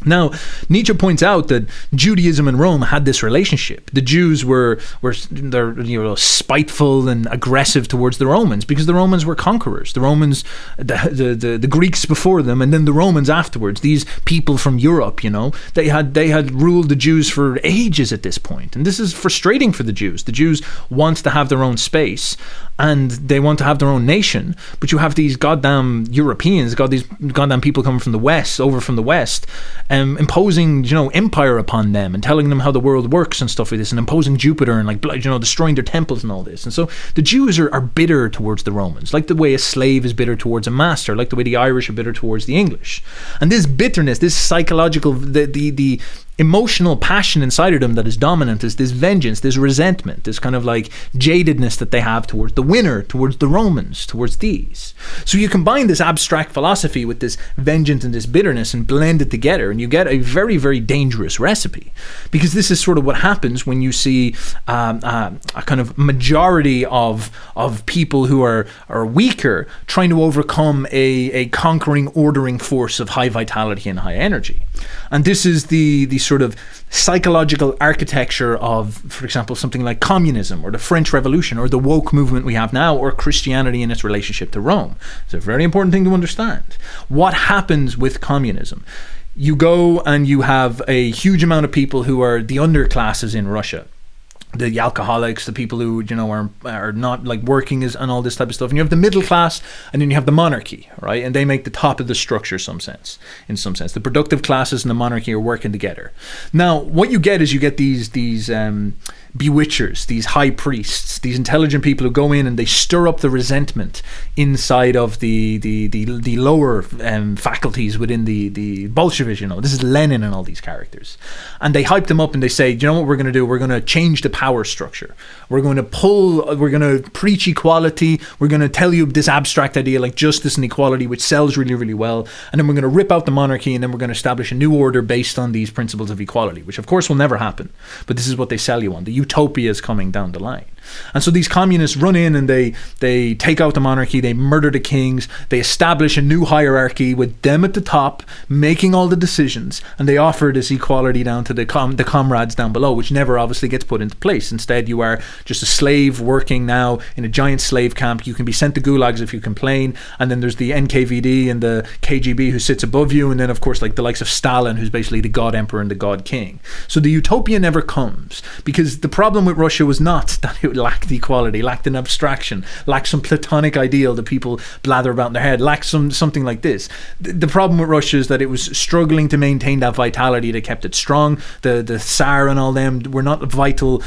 Now, Nietzsche points out that Judaism and Rome had this relationship. The Jews were spiteful and aggressive towards the Romans because the Romans were conquerors. The Romans, the Greeks before them, and then the Romans afterwards. These people from Europe, they had ruled the Jews for ages at this point, and this is frustrating for the Jews. The Jews want to have their own space, and they want to have their own nation, but you have these goddamn Europeans, these goddamn people coming from the West, imposing, empire upon them and telling them how the world works and stuff like this, and imposing Jupiter and destroying their temples and all this. And so the Jews are bitter towards the Romans, like the way a slave is bitter towards a master, like the way the Irish are bitter towards the English. And this bitterness, this psychological, the emotional passion inside of them that is dominant is this vengeance, this resentment, this kind of like jadedness that they have towards the winner, towards the Romans, towards these. So you combine this abstract philosophy with this vengeance and this bitterness and blend it together, and you get a very, very dangerous recipe. Because this is sort of what happens when you see a kind of majority of people who are weaker trying to overcome a conquering, ordering force of high vitality and high energy. And this is the sort of psychological architecture of, for example, something like communism or the French Revolution or the woke movement we have now, or Christianity in its relationship to Rome. It's a very important thing to understand. What happens with communism? You go and you have a huge amount of people who are the underclasses in Russia. The alcoholics, the people who are not like working and all this type of stuff, and you have the middle class, and then you have the monarchy, right? And they make the top of the structure, in some sense. The productive classes and the monarchy are working together. Now, what you get is these bewitchers, these high priests, these intelligent people who go in and they stir up the resentment inside of the lower faculties within the Bolshevism. This is Lenin and all these characters, and they hype them up and they say, do you know what we're going to do? We're going to change the power structure. We're going to preach equality. We're going to tell you this abstract idea like justice and equality, which sells really, really well, and then we're going to rip out the monarchy, and then we're going to establish a new order based on these principles of equality, which of course will never happen, but this is what they sell you on. The utopia is coming down the line. And so these communists run in and they take out the monarchy, they murder the kings, they establish a new hierarchy with them at the top making all the decisions, and they offer this equality down to the comrades down below, which never obviously gets put into place. Instead, you are just a slave working now in a giant slave camp. You can be sent to gulags if you complain, and then there's the NKVD and the KGB who sits above you, and then of course like the likes of Stalin, who's basically the god emperor and the god king. So the utopia never comes, because the problem with Russia was not that it lacked equality, lacked an abstraction, lacked some platonic ideal that people blather about in their head, lacked something like this. The problem with Russia is that it was struggling to maintain that vitality that kept it strong. The Tsar and all them were not vital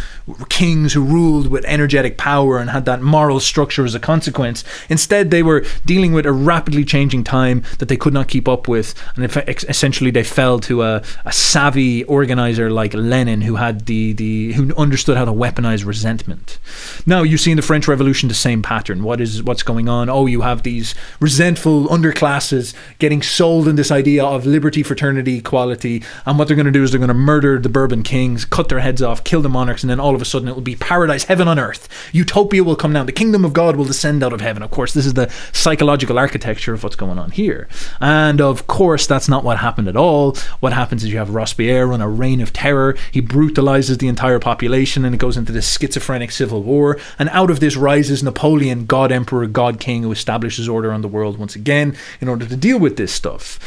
kings who ruled with energetic power and had that moral structure as a consequence. Instead, they were dealing with a rapidly changing time that they could not keep up with, and essentially they fell to a savvy organizer like Lenin, who had who understood how to weaponize resentment. Now you see in the French Revolution the same pattern. What's going on? Oh, you have these resentful underclasses getting sold in this idea of liberty, fraternity, equality, and what they're going to do is they're going to murder the Bourbon kings, cut their heads off, kill the monarchs, and then all of a sudden it will be paradise, heaven on earth. Utopia will come down. The kingdom of God will descend out of heaven. Of course, this is the psychological architecture of what's going on here. And of course, that's not what happened at all. What happens is you have Robespierre run a reign of terror. He brutalizes the entire population, and it goes into this schizophrenic civil war. And out of this rises Napoleon, God Emperor, God King, who establishes order on the world once again in order to deal with this stuff.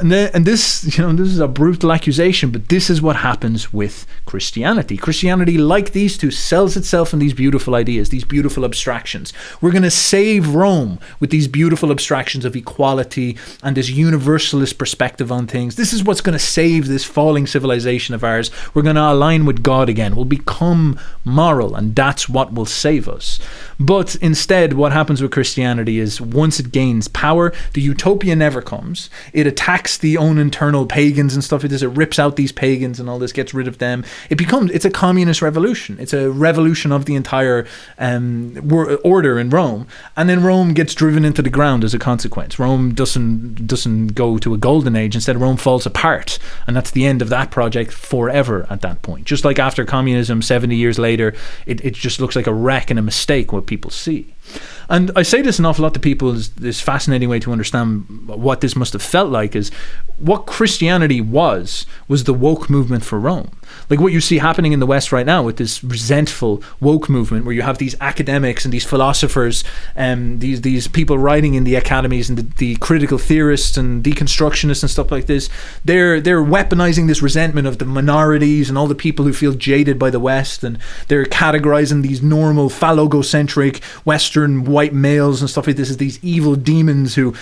And this is a brutal accusation, but this is what happens with Christianity. Christianity, like these two, sells itself in these beautiful ideas, these beautiful abstractions. We're going to save Rome with these beautiful abstractions of equality and this universalist perspective on things. This is what's going to save this falling civilization of ours. We're going to align with God again. We'll become moral, and that's what will save us. But instead, what happens with Christianity is once it gains power, the utopia never comes. It attacks the own internal pagans and stuff like this. It rips out these pagans and all this, gets rid of them. It's a communist revolution. It's a revolution of the entire order in Rome. And then Rome gets driven into the ground as a consequence. Rome doesn't go to a golden age. Instead, Rome falls apart. And that's the end of that project forever at that point. Just like after communism, 70 years later, it just looks like a wreck and a mistake what people see. And I say this an awful lot to people is this fascinating way to understand what this must have felt like is what Christianity was the woke movement for Rome. Like what you see happening in the West right now with this resentful woke movement, where you have these academics and these philosophers, these people writing in the academies, and the critical theorists and deconstructionists and stuff like this. They're weaponizing this resentment of the minorities and all the people who feel jaded by the West, and they're categorizing these normal phallogocentric Western white males and stuff like this as these evil demons who,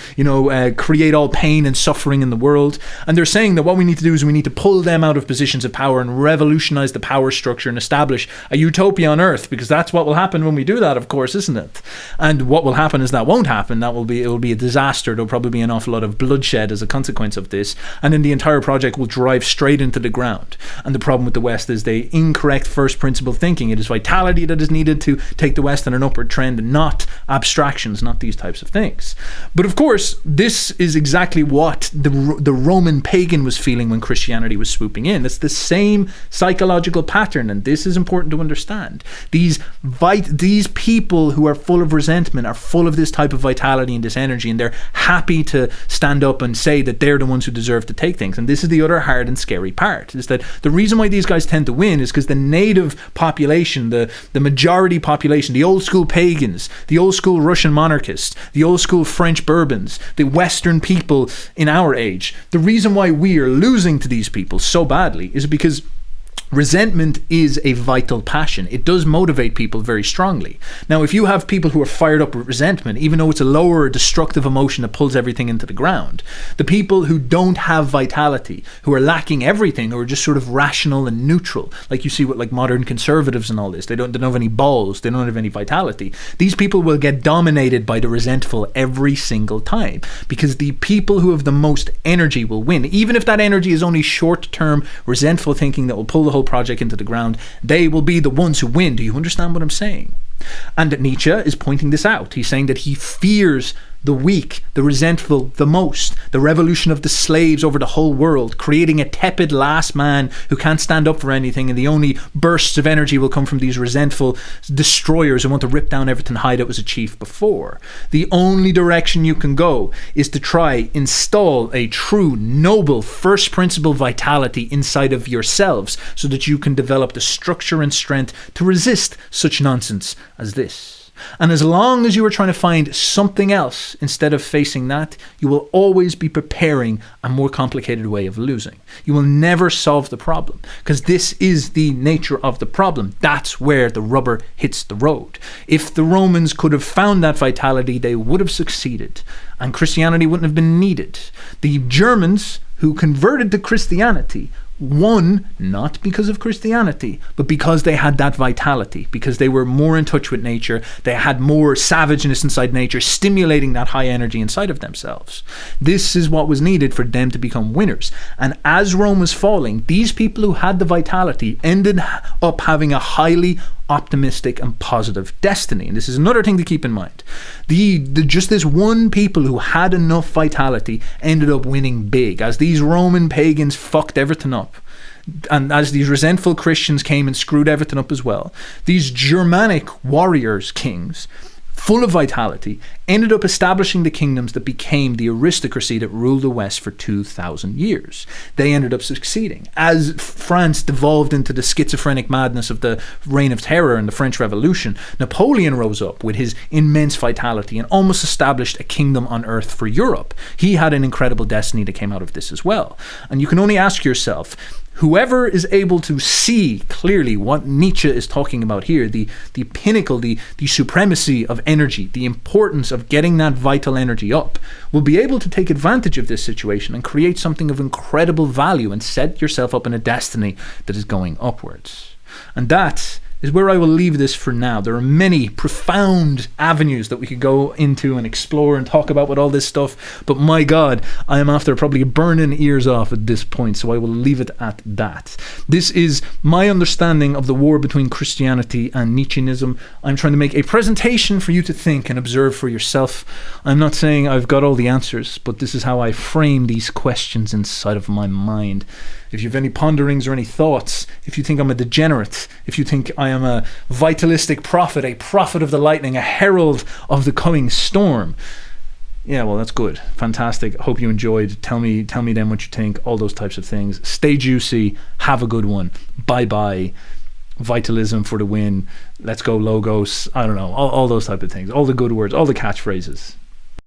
create all pain and suffering in the world. And they're saying that what we need to do is we need to pull them out of positions of power and revolutionize the power structure and establish a utopia on Earth, because that's what will happen when we do that, of course, isn't it? And what will happen is that won't happen. It will be a disaster. There'll probably be an awful lot of bloodshed as a consequence of this, and then the entire project will drive straight into the ground. And the problem with the West is the incorrect first principle thinking. It is vitality that is needed to take the West on an upward trend, not abstractions, not these types of things. But of course, this is exactly what the Roman pagan was feeling when Christianity was swooping in. It's the same psychological pattern, and this is important to understand. These people who are full of resentment are full of this type of vitality and this energy, and they're happy to stand up and say that they're the ones who deserve to take things. And this is the other hard and scary part, is that the reason why these guys tend to win is because the native population, the majority population, the old school pagans, the old school Russian monarchists, the old school French Bourbons, the Western people in our age, the reason why we are losing to these people so badly is because resentment is a vital passion. It does motivate people very strongly. Now, if you have people who are fired up with resentment, even though it's a lower destructive emotion that pulls everything into the ground, the people who don't have vitality, who are lacking everything, who are just sort of rational and neutral, like you see with like modern conservatives and all this, they don't have any balls, they don't have any vitality. These people will get dominated by the resentful every single time, because the people who have the most energy will win. Even if that energy is only short-term resentful thinking that will pull the whole project into the ground, they will be the ones who win. Do you understand what I'm saying? And Nietzsche is pointing this out. He's saying that he fears the weak, the resentful the most, the revolution of the slaves over the whole world, creating a tepid last man who can't stand up for anything, and the only bursts of energy will come from these resentful destroyers who want to rip down everything high that was achieved before. The only direction you can go is to try install a true, noble, first principle vitality inside of yourselves, so that you can develop the structure and strength to resist such nonsense as this. And as long as you are trying to find something else instead of facing that, you will always be preparing a more complicated way of losing. You will never solve the problem, because this is the nature of the problem. That's where the rubber hits the road. If the Romans could have found that vitality, they would have succeeded, and Christianity wouldn't have been needed. The Germans who converted to Christianity won not because of Christianity, but because they had that vitality, because they were more in touch with nature, they had more savageness inside nature, stimulating that high energy inside of themselves. This is what was needed for them to become winners. And as Rome was falling, these people who had the vitality ended up having a highly optimistic and positive destiny. And this is another thing to keep in mind. Just this one people who had enough vitality ended up winning big, as these Roman pagans fucked everything up. And as these resentful Christians came and screwed everything up as well, these Germanic warriors, kings, full of vitality, ended up establishing the kingdoms that became the aristocracy that ruled the West for 2,000 years. They ended up succeeding. As France devolved into the schizophrenic madness of the Reign of Terror and the French Revolution, Napoleon rose up with his immense vitality and almost established a kingdom on earth for Europe. He had an incredible destiny that came out of this as well. And you can only ask yourself, whoever is able to see clearly what Nietzsche is talking about here, the pinnacle, the supremacy of energy, the importance of getting that vital energy up, will be able to take advantage of this situation and create something of incredible value and set yourself up in a destiny that is going upwards. And that is where I will leave this for now. There are many profound avenues that we could go into and explore and talk about with all this stuff, but my God, I am after probably burning ears off at this point, so I will leave it at that. This is my understanding of the war between Christianity and Nietzscheanism. I'm trying to make a presentation for you to think and observe for yourself. I'm not saying I've got all the answers, but this is how I frame these questions inside of my mind. If you have any ponderings or any thoughts, if you think I'm a degenerate, if you think I am a vitalistic prophet, a prophet of the lightning, a herald of the coming storm, Yeah, well, that's good. Fantastic. Hope you enjoyed. Tell me then what you think. All those types of things. Stay juicy. Have a good one. Bye-bye. Vitalism for the win. Let's go Logos. I don't know. All those type of things. All the good words. All the catchphrases.